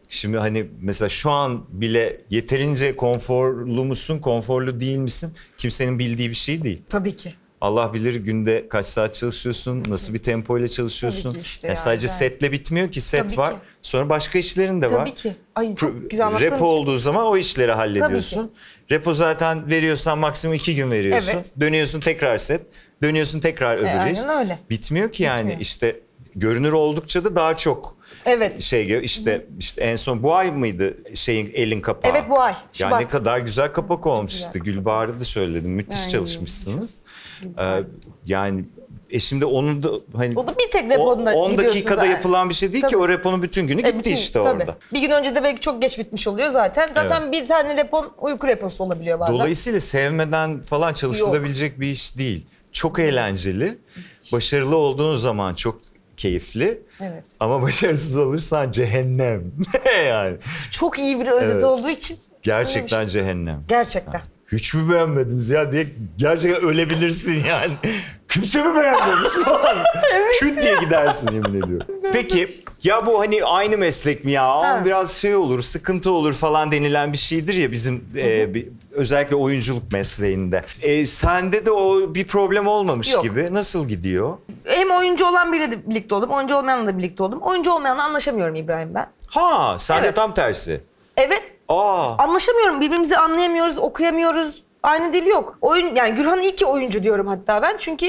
Şimdi hani mesela şu an bile yeterince konforlu musun, konforlu değil misin? Kimsenin bildiği bir şey değil. Tabii ki. Allah bilir günde kaç saat çalışıyorsun, nasıl bir tempoyla çalışıyorsun. Tabii ki işte Yani ya, sadece yani. setle bitmiyor ki, set Tabii var. ki. Sonra başka işlerin de var. Tabii ki. Ay çok güzel anlattığın Repo için. olduğu zaman o işleri hallediyorsun. Repo zaten veriyorsan maksimum 2 gün veriyorsun. Evet. Dönüyorsun tekrar set, dönüyorsun tekrar öbür iş. aynen öyle. Bitmiyor ki yani Bitmiyor. işte görünür oldukça da daha çok Evet. işte en son bu ay mıydı elin kapağı? Evet, bu ay. Yani Şubat. ne kadar güzel kapak olmuş işte. Gülbahar'ı da söyledim. Müthiş Aynen. çalışmışsınız. Yani şimdi onun da hani O da bir tek reponda 10 gidiyorsun dakikada zaten. yapılan bir şey değil ki, Tabii. o reponun bütün günü gitti işte tabii. orada. Bir gün önce de belki çok geç bitmiş oluyor zaten. Zaten bir tane repon uyku reposu olabiliyor bazen. Dolayısıyla sevmeden falan çalışılabilecek bir iş değil. Çok eğlenceli. Başarılı olduğun zaman çok keyifli. Evet. Ama başarısız olursan cehennem. Yani Çok iyi bir özet Evet. olduğu için. gerçekten cehennem. Gerçekten. Hiç mi beğenmediniz ya diye gerçekten ölebilirsin yani. Kimse mi beğenmemiş falan. Küt diye gidersin, yemin ediyorum. Peki ya bu hani aynı meslek mi ya? Ama biraz şey olur, sıkıntı olur falan denilen bir şeydir ya bizim özellikle oyunculuk mesleğinde. Sende de o bir problem olmamış Yok. gibi. Nasıl gidiyor? Hem oyuncu olan biriyle de birlikte oldum, oyuncu olmayanla da birlikte oldum. Oyuncu olmayanla anlaşamıyorum İbrahim ben. Ha, sen de Evet. tam tersi. Evet. Anlaşamıyorum, birbirimizi anlayamıyoruz, okuyamıyoruz. Aynı dil yok. Yani Gürhan iyi ki oyuncu diyorum hatta ben. Çünkü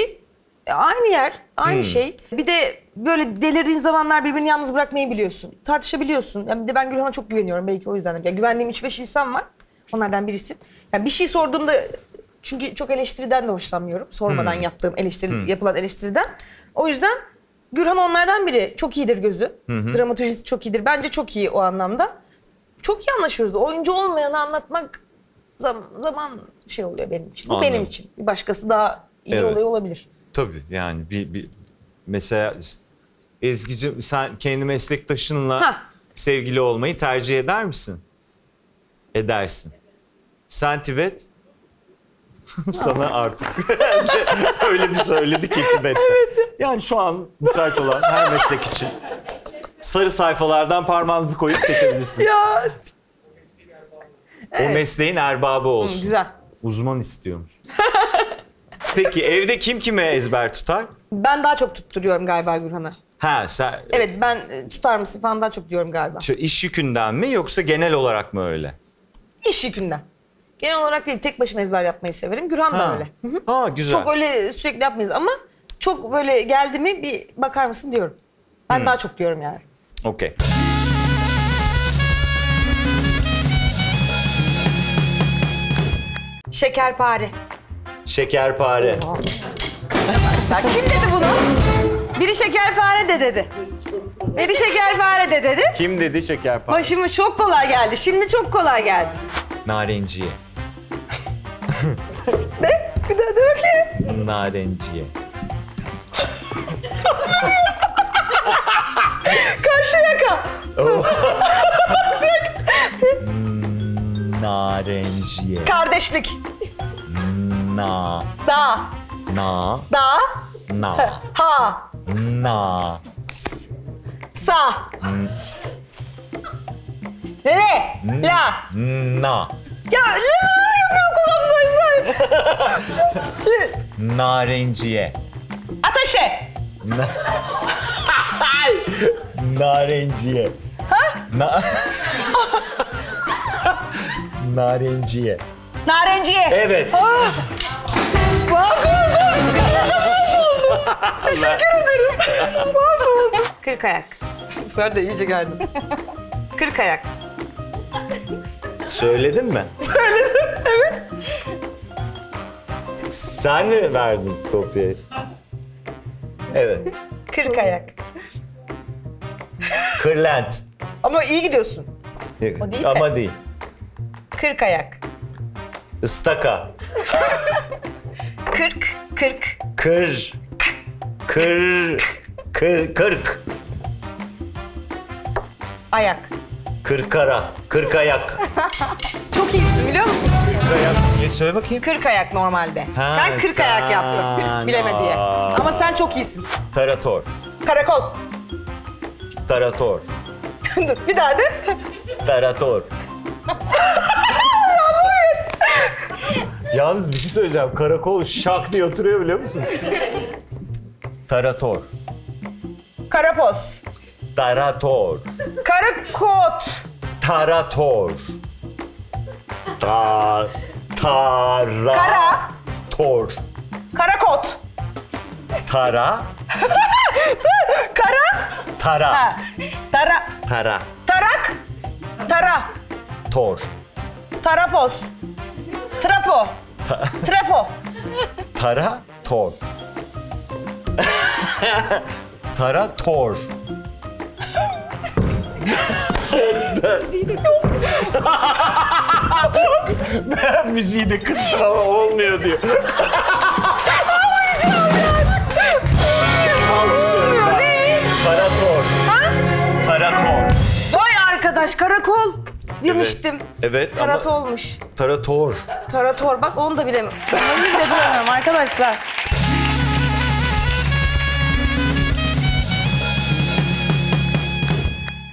aynı yer, aynı şey. Bir de böyle delirdiğin zamanlar birbirini yalnız bırakmayı biliyorsun. Tartışabiliyorsun. Yani bir de ben Gürhan'a çok güveniyorum, belki o yüzden. Yani güvendiğim 3-5 insan var. Onlardan birisi. Yani bir şey sorduğumda, çünkü çok eleştiriden de hoşlanmıyorum. Sormadan yaptığım yapılan eleştiriden. O yüzden Gürhan onlardan biri. Çok iyidir gözü. Dramaturjisi çok iyidir. Bence çok iyi o anlamda. Çok iyi anlaşıyoruz. Oyuncu olmayanı anlatmak zaman şey oluyor benim için. Bu Anladım. benim için. Bir başkası daha iyi Evet. olabilir. Tabii yani bir mesela Ezgi'cim, sen kendi meslektaşınla sevgili olmayı tercih eder misin? Edersin. Sen Tibet? Sana artık öyle bir söyledi ki Tibet'te. Evet. Yani şu an müsait olan her meslek için sarı sayfalardan parmağınızı koyup seçebilirsiniz. Ya. O mesleğin erbabı olsun. Güzel. Uzman istiyormuş. Peki evde kim kime ezber tutar? Ben daha çok tutturuyorum galiba Gürhan'a. Ha sen Evet, ben tutar mısın falan daha çok diyorum galiba. iş yükünden mi yoksa genel olarak mı öyle? İş yükünden. Genel olarak değil, tek başıma ezber yapmayı severim. Gürhan da öyle. Hı hı. Ha güzel. Çok öyle sürekli yapmayız ama çok böyle geldi mi bir bakar mısın diyorum. Ben daha çok diyorum yani. Okey. Şekerpare. Şekerpare. Ya kim dedi bunu? Biri şekerpare de dedi. Biri şekerpare de dedi. Kim dedi şekerpare? Başıma çok kolay geldi. Şimdi çok kolay geldi. Narenciye. Ne? Bir daha de bakayım. Narenciye. Karşıyaka. Narenciye. Kardeşlik. Na. Da. Na. Da. Na. Ha. Na. Sa. Le. La. Na. Ya la yapıyor kulağımda İbrahim. Narenciye. Ateşe. Narenciye. Ha? Narenciye. Narenciye. Evet. Mahvoldum. Teşekkür ederim. Mahvoldum. Kırk ayak. Bu sefer de iyice geldim. Kırk ayak. Söyledin mi? Söyledim, evet. Sen mi verdin kopyayı? Evet. Kırk ayak. Kırlent. Ama iyi gidiyorsun. O değil Ama de. değil. Kırk ayak. Istaka. Kırk. Kırk. Ayak. Kırkara. Kırk ayak. Çok iyisin biliyor musun? Kırk ayak. Söyle bakayım. 40 ayak normalde. Ha, Ben 40 ayak yaptım. sen- Bileme diye. Aa. Ama sen çok iyisin. Tarator. Karakol. Tarator. Dur bir daha de. Tarator. Yalnız bir şey söyleyeceğim. Karakol şak diye oturuyor biliyor musun? Tarator. Karapos. Tarator. Karakot. Tarator. Kara. Kara. Tor. Karakot. Tara. Kara. Tara. Ha. Tara. Tara. Tarak. Tara. Tor. Tarapos. Trapo. Trafo. Tara. Tor. Tara. Tor. Ben müziği de kıstım ama olmuyor diyor. Tarator. Tarator. Vay arkadaş karakol demiştim. Evet ama Taratolmuş. tarator. Tarator bak onu da bilemem. Onu bile bilemem arkadaşlar.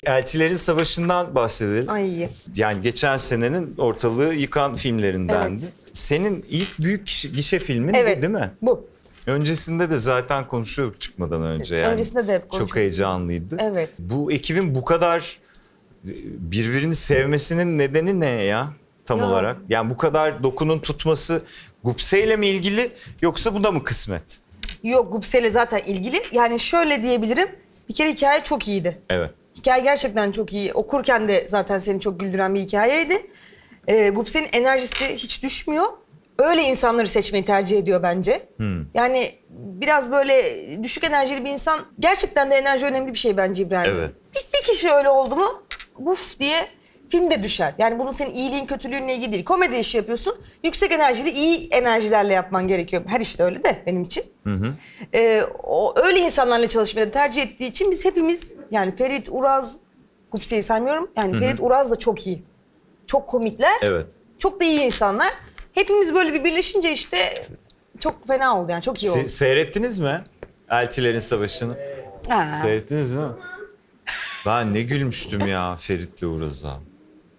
Elçilerin Savaşı'ndan bahsedelim. Ay. Yani geçen senenin ortalığı yıkan filmlerindendi. Evet. Senin ilk büyük gişe filmin Evet. bu değil mi? Bu. Öncesinde de zaten konuşuyorduk çıkmadan önce yani. Öncesinde de hep Çok konuşuyorduk. heyecanlıydı. Evet. Bu ekibin bu kadar birbirini sevmesinin nedeni ne ya tam Ya. olarak? Yani bu kadar dokunun tutması Gupse'yle mi ilgili yoksa bu da mı kısmet? Yok Gupse'yle zaten ilgili. Yani şöyle diyebilirim. Bir kere hikaye çok iyiydi. Evet. Hikaye gerçekten çok iyi. Okurken de zaten seni çok güldüren bir hikayeydi. Gupse'nin enerjisi hiç düşmüyor. Öyle insanları seçmeyi tercih ediyor bence. Yani biraz böyle düşük enerjili bir insan... Gerçekten de enerji önemli bir şey bence İbrahim. Evet. Bir kişi öyle oldu mu buf diye film de düşer. Yani bunun senin iyiliğin kötülüğünle ilgili değil. Komedi işi yapıyorsun. Yüksek enerjili iyi enerjilerle yapman gerekiyor. Her işte öyle de benim için. O öyle insanlarla çalışmayı tercih ettiği için biz hepimiz yani Ferit, Uraz, Gupse'yi saymıyorum. Yani Ferit, Uraz da çok iyi. Çok komikler. Evet. Çok da iyi insanlar. Hepimiz böyle bir birleşince işte çok fena oldu yani çok iyi oldu. Seyrettiniz mi Elçilerin Savaşı'nı? Seyrettiniz değil mi? Ben ne gülmüştüm ya Ferit'le Uraz'a.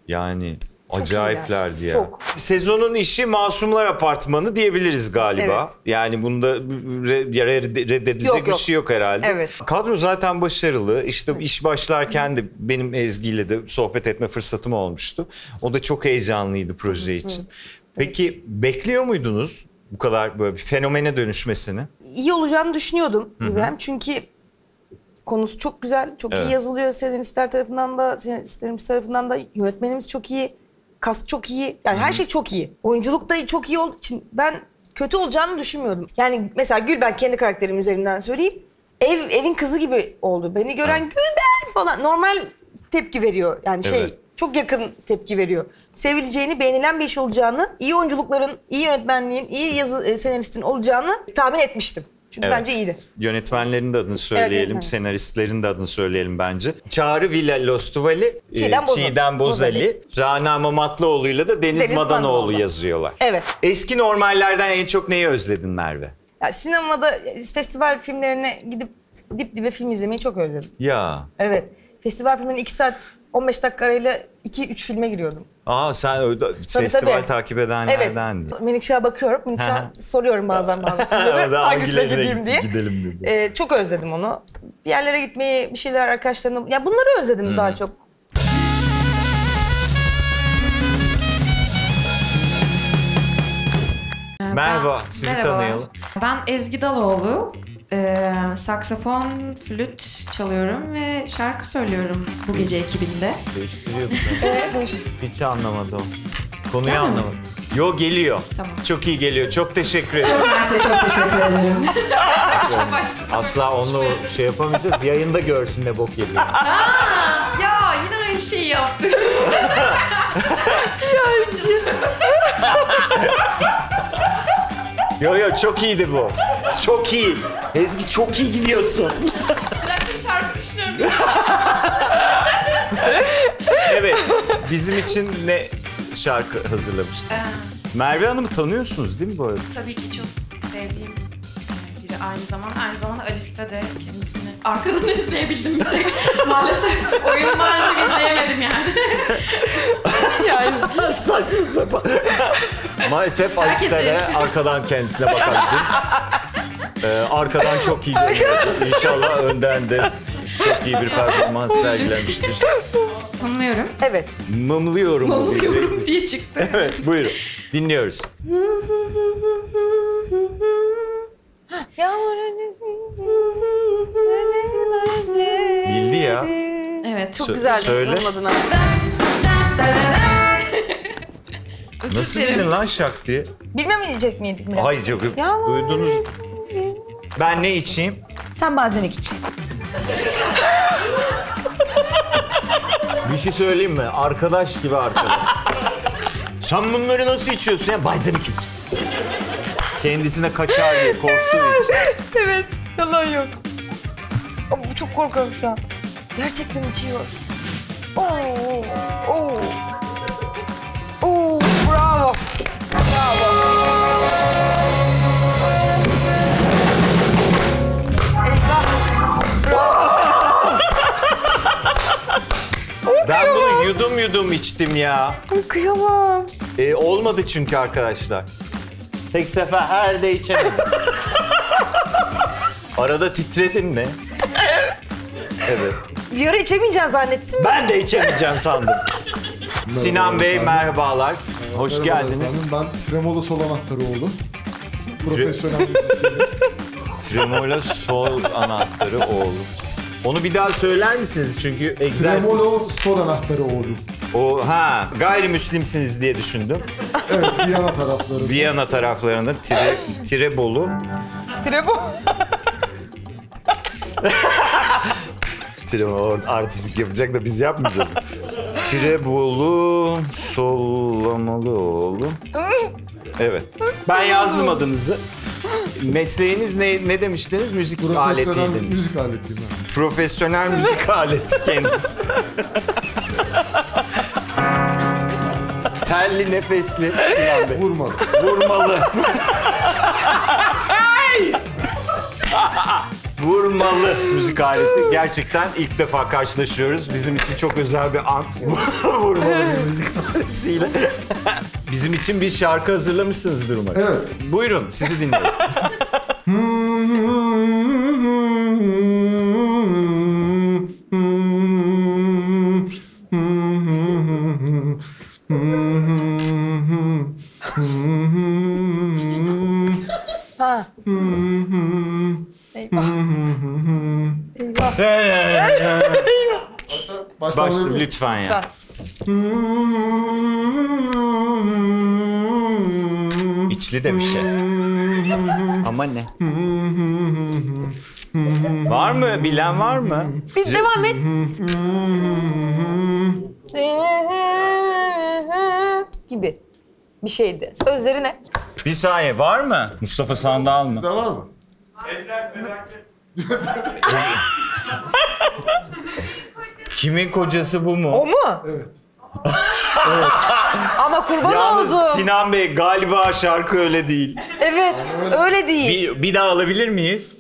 Yani acayiplerdi ya. Çok. Sezonun işi Masumlar Apartmanı diyebiliriz galiba. Evet. Yani bunda reddedilecek Yok, bir yok. şey yok herhalde. Evet. Kadro zaten başarılı. İşte iş başlarken de benim Ezgi'yle de sohbet etme fırsatım olmuştu. O da çok heyecanlıydı proje için. Peki bekliyor muydunuz bu kadar böyle bir fenomene dönüşmesini? İyi olacağını düşünüyordum İbrahim. Çünkü konusu çok güzel, çok Evet. iyi yazılıyor senaristler tarafından da, senaristlerimiz tarafından da. Yönetmenimiz çok iyi, kast çok iyi. Yani her şey çok iyi. Oyunculuk da çok iyi olduğu için ben kötü olacağını düşünmüyordum. Yani mesela Gülben kendi karakterim üzerinden söyleyeyim. Evin kızı gibi oldu. Beni gören Gülben falan normal tepki veriyor. Yani Evet. çok yakın tepki veriyor. Sevileceğini, beğenilen bir iş olacağını, iyi oyunculukların, iyi yönetmenliğin, iyi senaristin olacağını tahmin etmiştim. Çünkü Evet. bence iyiydi. Yönetmenlerin de adını söyleyelim, evet. senaristlerin de adını söyleyelim bence. Çağrı Villa Lostuvali, Çiğdem Bozali, Rana Mamatlıoğlu'yla da Deniz Madanoğlu Madanoğlu yazıyorlar. Evet. Eski normallerden en çok neyi özledin Merve? Ya sinemada festival filmlerine gidip dip dibe film izlemeyi çok özledim. Ya. Evet. Festival filmlerine 2 saat 15 dakika arayla 2-3 filme giriyordum. Aa sen festival takip edenlerdendin. Evet. Melikşah'a bakıyorum. Melikşah'a soruyorum bazen filmleri. O da Hangisine hangilerine gideyim diye. gidelim dedi. Çok özledim onu. Bir yerlere gitmeyi, bir şeyler arkadaşlarımla... Ya bunları özledim daha çok. Merhaba, sizi Merhaba. tanıyalım. Ben Ezgi Daloğlu. Saksafon, flüt çalıyorum ve şarkı söylüyorum bu gece ekibinde. Değiştiriyorduk. Evet. Hiç anlamadım. Konuyu Gelmiyor mu? anlamadım. Yo geliyor. Tamam. Çok iyi geliyor. Çok teşekkür ederim. Mersi çok teşekkür ederim. Asla onunla şey yapamayacağız. Yayında görsün ne bok yediğini. Ya yine aynı şeyi yaptık. Yo çok iyiydi bu. Çok iyi. Ezgi çok iyi gidiyorsun. Şarkı düşünüyorum. Evet. Bizim için ne şarkı hazırlamıştın? Merve Hanım'ı tanıyorsunuz değil mi bu arada? Tabii ki çok sevdiğim biri aynı zamanda Alice'te de kendisini arkadan izleyebildim bir tek. Maalesef oyunu izleyemedim yani. Saçma sapan. Maalesef Alice'de arkadan kendisine bakabilirim. Arkadan çok iyi görünüyordu. İnşallah önden de çok iyi bir performans sergilemiştir. Anlıyorum. Evet. Mımlıyorum bu Anlıyorum diyecek. diye çıktı. Evet buyurun. Dinliyoruz. Yağmur Bildin Evet. Çok güzeldi. Söyle. Onun adına. Nasıl bildin lan şak diye? Bilmemeyecek miydik biraz? Hayır yok. Ya. Duydunuz. Ben ne içeyim? Sen balzamik iç. Bir şey söyleyeyim mi? Arkadaş gibi arkadaş. Sen bunları nasıl içiyorsun ya? Balzamik iç. Kendisine kaçar diye korktuğu için. Evet. Yalan yok. Ama bu çok korkuyorum şu an. Gerçekten içiyor. Oo. Oo. Oo. Bravo. Bravo. Ben bunu yudum yudum içtim ya. Kıyamam. Olmadı çünkü arkadaşlar. Tek sefer her de içemedim. Arada titredin mi? Evet. Bir ara içemeyeceğini zannettim. Ben de içemeyeceğim sandım. Sinan Bey merhabalar. Hoş Merhabalar geldiniz. efendim. Ben Tremolo Sol Anahtaroğlu. Profesyonel müzisyenim. Tremolo sol anahtarı oğlu. Onu bir daha söyler misiniz? Çünkü egzersiz... Tremolo Sol Anahtaroğlu. O gayrimüslimsiniz diye düşündüm. Evet, Viyana tarafları. Viyana taraflarında Tirebolu. Trebo. Tirebolu artistik yapacak da biz yapmayacağız. Tirebolu Sollamalıoğlu. Evet. Ben yazdım adınızı. Mesleğiniz ne demiştiniz? Müzik Profesyonel aletiydiniz. müzik aletiyim ben. Profesyonel müzik aleti kendisi. Telli, nefesli. Sinan Bey. Vurmadım. Vurmalı. Vurmalı müzik aleti. Gerçekten ilk defa karşılaşıyoruz. Bizim için çok özel bir an. Vurmalı bir müzik aletiyle. Bizim için bir şarkı hazırlamışsınızdır umarım. Evet. Buyurun, sizi dinleyelim. Ha. Eyvah. Başla lütfen ya. İçli de bir şey. Ama ne? Var mı? Bilen var mı? Bir devam et. Gibi bir şeydi. Sözleri ne? Bir saniye var mı? Mustafa Sandal mı? Sizde var mı? Kimin kocası bu mu? O mu? Evet. Ama kurban Yalnız oldum. Sinan Bey galiba şarkı öyle değil. Evet, öyle değil. Bir daha alabilir miyiz?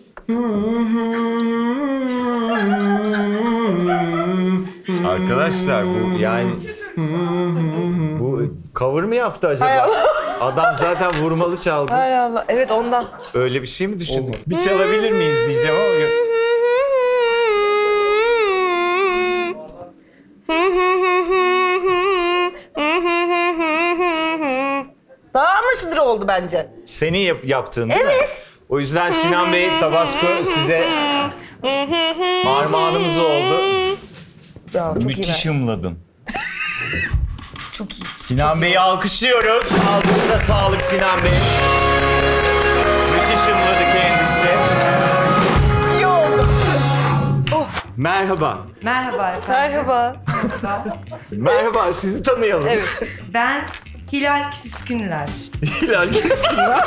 Arkadaşlar bu yani... Bu cover mı yaptı acaba? Hay Allah. Adam zaten vurmalı çaldı. Hay Allah. Evet ondan. Öyle bir şey mi düşündün? Olmadı. Bir çalabilir miyiz diyeceğim ama... Daha anlaşılır oldu bence. Seni yaptığın değil mi? Evet. O yüzden Sinan Bey Tabasco size armağanımız oldu. Bravo, çok Müthiş iyi. ımladın. Çok iyi. Sinan Bey'i alkışlıyoruz. Ağzınıza sağlık Sinan Bey. Müthiş ımladı kendisi. İyi oldu. Merhaba. Merhaba efendim. Merhaba. Merhaba, sizi tanıyalım. Evet. Ben Hilal Küskünler. Hilal Küskünler.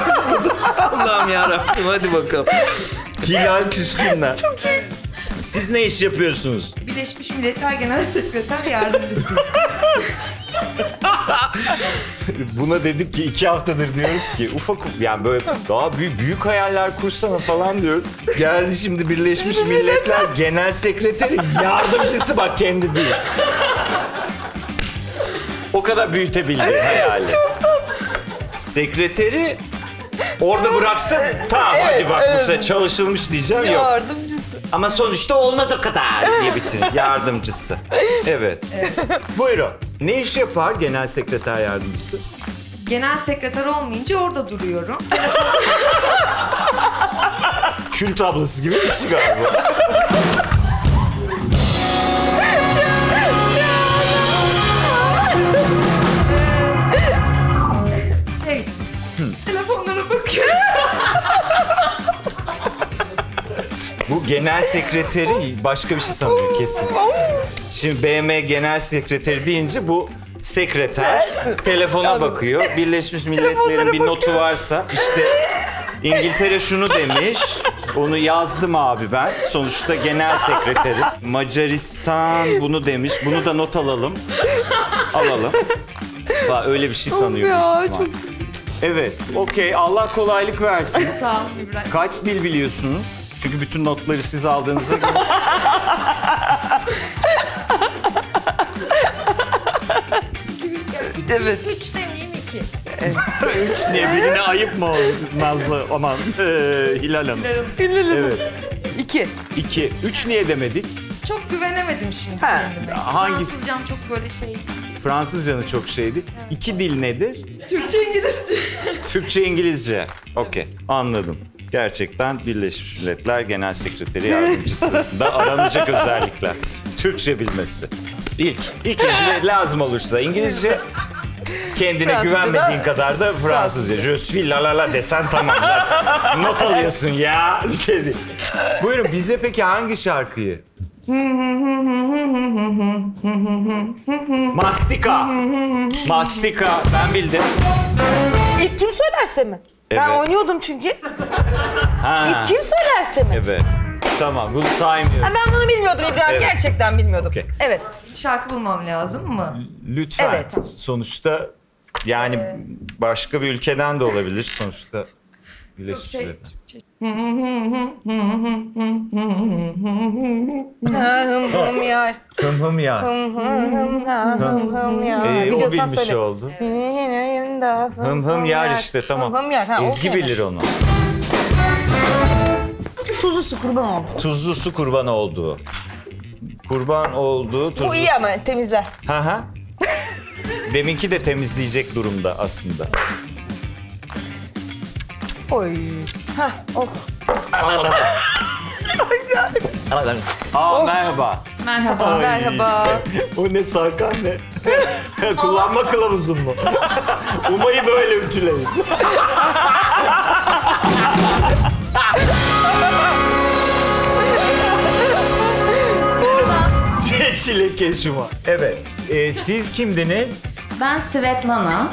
Allah'ım yarabbim, hadi bakalım. Hilal Küskünler. Çok iyi. Siz ne iş yapıyorsunuz? Birleşmiş Milletler Genel Sekreter Yardımcısı. Buna dedik ki 2 haftadır diyoruz ki ufak yani böyle daha büyük hayaller kursana falan diyoruz. Geldi şimdi Birleşmiş Milletler Genel Sekreteri yardımcısı, bak kendi değil. O kadar büyütebildi hayali. Sekreteri orada bıraksın. Tamam hadi bak bu sefer çalışılmış diyeceğim, yok. Yardımcısı. Ama sonuçta olmaz o kadar diye bitirin. Yardımcısı. Evet. Buyurun. Ne iş yapar genel sekreter yardımcısı? Genel sekreter olmayınca orada duruyorum. Kül tablası gibi bir şey galiba. Bu genel sekreteri başka bir şey sanıyor kesin. Şimdi BM genel sekreteri deyince bu sekreter telefona bakıyor. Birleşmiş Milletler'in bir notu varsa işte İngiltere şunu demiş. Onu yazdım abi ben. Sonuçta genel sekreterim. Macaristan bunu demiş. Bunu da not alalım. Alalım. Öyle bir şey sanıyor. Ya, çok... Evet. Okey. Allah kolaylık versin. Sağ olun İbrahim. Kaç dil biliyorsunuz? Çünkü bütün notları siz aldığınıza göre. Evet. 3 demeyeyim 2. Üç niye? Birine ayıp mı oldu Nazlı? Aman Hilal Hanım. Evet. 2. 2. 3 niye demedik? Çok güvenemedim şimdi Ha. kendime. Hangisi? Fransızcam çok böyle şey. Fransızcanı çok şeydi. 2 dil nedir? Türkçe, İngilizce. Türkçe, İngilizce. Okey. Anladım. Gerçekten Birleşmiş Milletler Genel Sekreteri Yardımcısında aranacak özellikler. Türkçe bilmesi. İkinci de lazım olursa İngilizce. Kendine Fransızca güvenmediğin da- kadar da Fransızca. Je suis la la la desen tamam. Zaten not alıyorsun ya. Bir şey değil. Buyurun bize peki hangi şarkıyı? Mastika. Mastika. Ben bildim. İlk kim söylerse mi? Ben Evet. oynuyordum çünkü. Ha. İlk kim söylerse mi? Evet. Tamam bunu saymıyorum. Ha, ben bunu bilmiyordum İbrahim. Evet. Gerçekten bilmiyordum. Okey. Evet. Şarkı bulmam lazım mı? Lütfen. Evet. Sonuçta yani başka bir ülkeden de olabilir sonuçta. Birleşmiş Şey, Milletler. Hım yar. Hım hım ya. Hım yar. O Biliyorsan bilmiş söyle. oldu. Hım hım yar işte tamam. Hım hım yar. Ha, Ezgi okey. bilir onu. Tuzlu su kurban oldu. Tuzlu su kurban oldu. Kurban oldu. Tuzlu Bu iyi ama temizler. Ha ha. Deminki de temizleyecek durumda aslında. Oy. Hah, oh. Merhaba. Merhaba. Ay, Merhaba. O ne Sarkan ne? Kullanma kılavuzun mu? Umayı böyle ütüleyin. Çilek eşuma. Evet. Siz kimdiniz? Ben Svetlana.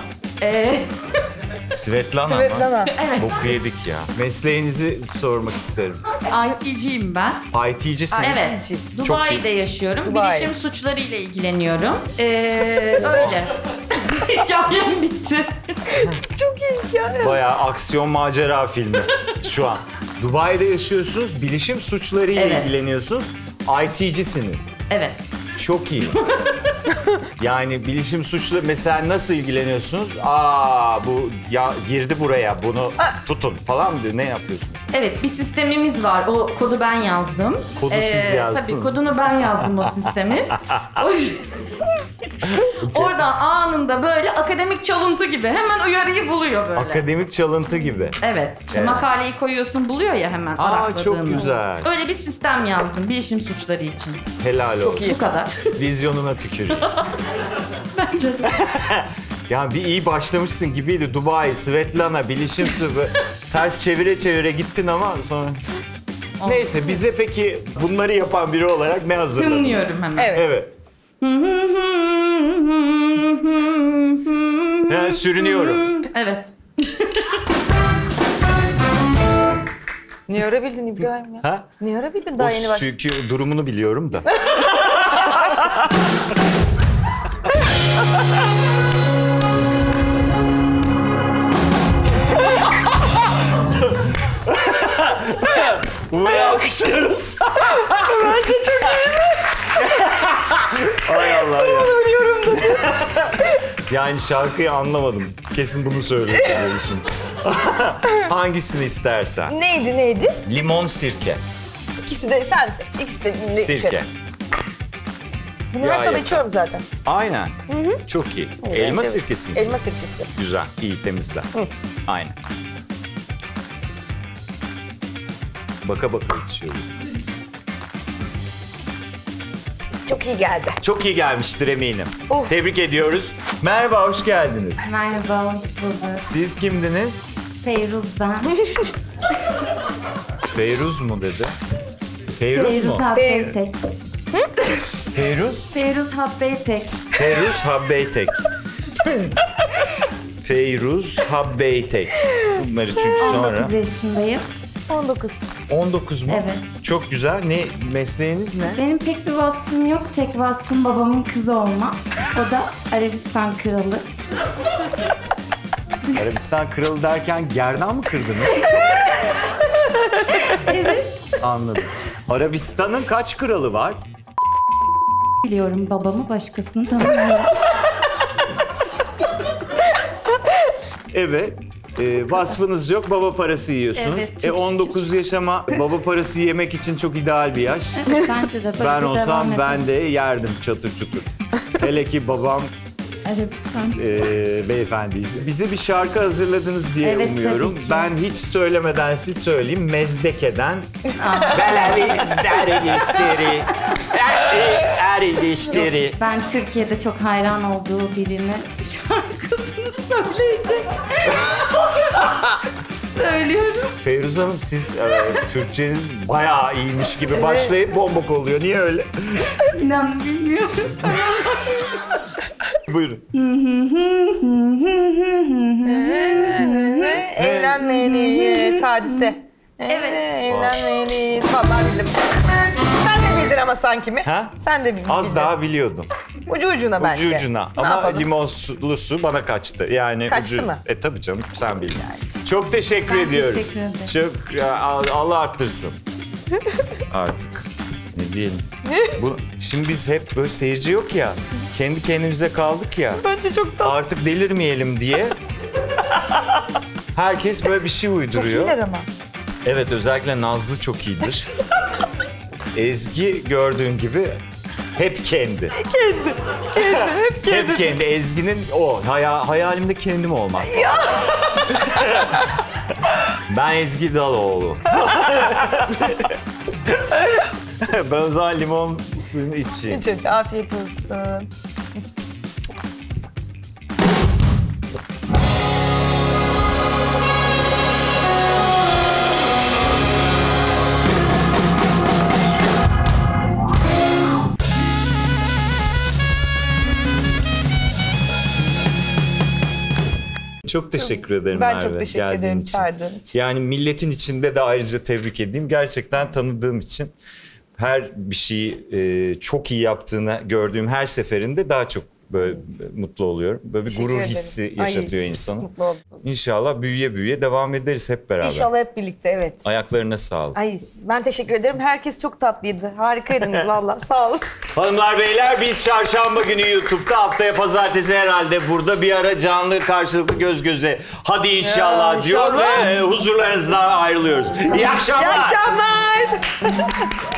Svetlana mı? Svetlana. Evet. Boku yedik ya. Mesleğinizi sormak isterim. IT'ciyim ben. IT'cisiniz. Evet. Çok Dubai'de yaşıyorum. Dubai. Bilişim suçları ile ilgileniyorum. Öyle. Hikayem bitti. Çok iyi hikaye. Bayağı aksiyon macera filmi şu an. Dubai'de yaşıyorsunuz, bilişim suçlarıyla Evet. ilgileniyorsunuz. IT'cisiniz. Evet. Çok iyi. Yani bilişim suçlu mesela nasıl ilgileniyorsunuz? Bu ya girdi buraya bunu tutun falan mı diyor? Ne yapıyorsunuz? Evet, bir sistemimiz var. O kodu ben yazdım. Kodu siz yazdınız. Tabii kodunu ben yazdım o sistemin. Oradan anında böyle akademik çalıntı gibi hemen uyarıyı buluyor böyle. Akademik çalıntı gibi. Evet. İşte Evet. makaleyi koyuyorsun buluyor ya hemen arakladığını. Çok güzel. Öyle bir sistem yazdım bilişim suçları için. Helal olsun. Bu kadar. Vizyonuna tükürüyor. Bence de. Yani bir iyi başlamışsın gibiydi. Dubai, Svetlana, bilişim suçu. Ters çevire çevire gittin ama sonra... Neyse bize peki bunları yapan biri olarak ne hazırladın? Tınlıyorum hemen. Evet. Evet. Yani sürünüyorum. Evet. Ne ara bildin İbrahim ya? Ha? Ne ara bildin daha yeni başladın? Çünkü durumunu biliyorum da. Umarım alkışlıyoruz. Bence çok iyi. Ay Allah ya. Onu biliyorum da. Yani şarkıyı anlamadım. Kesin bunu söylüyorsun. Hangisini istersen. Neydi? Limon sirke. İkisi de sen seç. İkisi de Sirke. içerim. Bunu her Ya sabah yakın. içiyorum zaten. Aynen. Çok iyi. Elma Bence- sirkesi mi? Elma sirkesi. Güzel, iyi temizler. Aynen. Baka baka içiyorum. Çok iyi geldi. Çok iyi gelmiştir eminim. Oh. Tebrik ediyoruz. Merhaba, hoş geldiniz. Merhaba, hoş bulduk. Siz kimdiniz? Feyruz ben. Feyruz mu dedi? Feyruz mu? Habbeytek. Feyruz? Feyruz Habbeytek. Feyruz Habbeytek. Feyruz Habbeytek. Bunları çünkü sonra... 19 yaşındayım. 19. 19 mu? Evet. Çok güzel. Ne mesleğiniz ne? Benim pek bir vasfım yok. Tek vasfım babamın kızı olma. O da Arabistan kralı. Arabistan kralı derken gerdan mı kırdınız? Evet. Anladım. Arabistan'ın kaç kralı var? Biliyorum babamı, başkasını tanımıyorum. Evet. Vasfınız yok, baba parası yiyorsunuz. Evet, çok 19 yaş ama baba parası yemek için çok ideal bir yaş. Evet, bence de böyle Ben bir olsam devam ben edelim. de yerdim çatır çutur. Hele ki babam Arabistan. beyefendiyiz. Bize bir şarkı hazırladınız diye Evet, umuyorum. tabii ki. Ben hiç söylemeden siz söyleyeyim. Mezdeke'den. Eriştiri. Ben Türkiye'de çok hayran olduğu birinin şarkısını söyleyecek. Söylüyorum. Feyruz Hanım siz Türkçeniz bayağı iyiymiş gibi başlayıp bombok oluyor. Niye öyle? İnan bilmiyorum. Buyurun. Evlenmeliyiz hadise. Evet. Evlenmeliyiz. Vallahi bildim. Sen de bildin ama sanki mi? Ha? Sen de bildin. Az daha biliyordum. Ucu ucuna bence. Ucu ucuna. Ne Ama yapalım? limonlu su bana kaçtı. Yani Kaçtı mı? Tabii canım sen bildin. Çok teşekkür Ben ediyoruz. teşekkür ederim. Çok Allah arttırsın. Artık. Ne diyelim? Şimdi biz hep böyle seyirci yok ya. Kendi kendimize kaldık ya. Bence çok tatlı. Artık delirmeyelim diye. Herkes böyle bir şey Çok uyduruyor. iyiler ama. Evet, özellikle Nazlı çok iyidir. Ezgi gördüğün gibi hep kendi. Hep kendi. Ezgi'nin o. Hayalimde kendim olmak. Ben Ezgi Daloğlu. Ben o zaman limon suyunu içeyim. İçin. Afiyet olsun. Çok teşekkür ederim Ben Merve, çok teşekkür geldiğin ederim için. çağırdığın için. Yani milletin içinde de ayrıca tebrik edeyim. Gerçekten tanıdığım için her bir şeyi çok iyi yaptığını gördüğüm her seferinde daha çok böyle mutlu oluyorum. Böyle bir Teşekkür gurur ederim. hissi Ay, yaşatıyor insanı. Mutlu oldum. İnşallah büyüye büyüye devam ederiz hep beraber. İnşallah hep birlikte, evet. Ayaklarına sağlık. Ay, ben teşekkür ederim. Herkes çok tatlıydı. Harikaydınız valla. Sağ olun. Hanımlar beyler, biz çarşamba günü YouTube'da, haftaya pazartesi herhalde burada bir ara canlı karşılıklı göz göze. Hadi inşallah Ya, diyor inşallah. ve huzurlarınızdan ayrılıyoruz. İyi akşamlar. İyi akşamlar.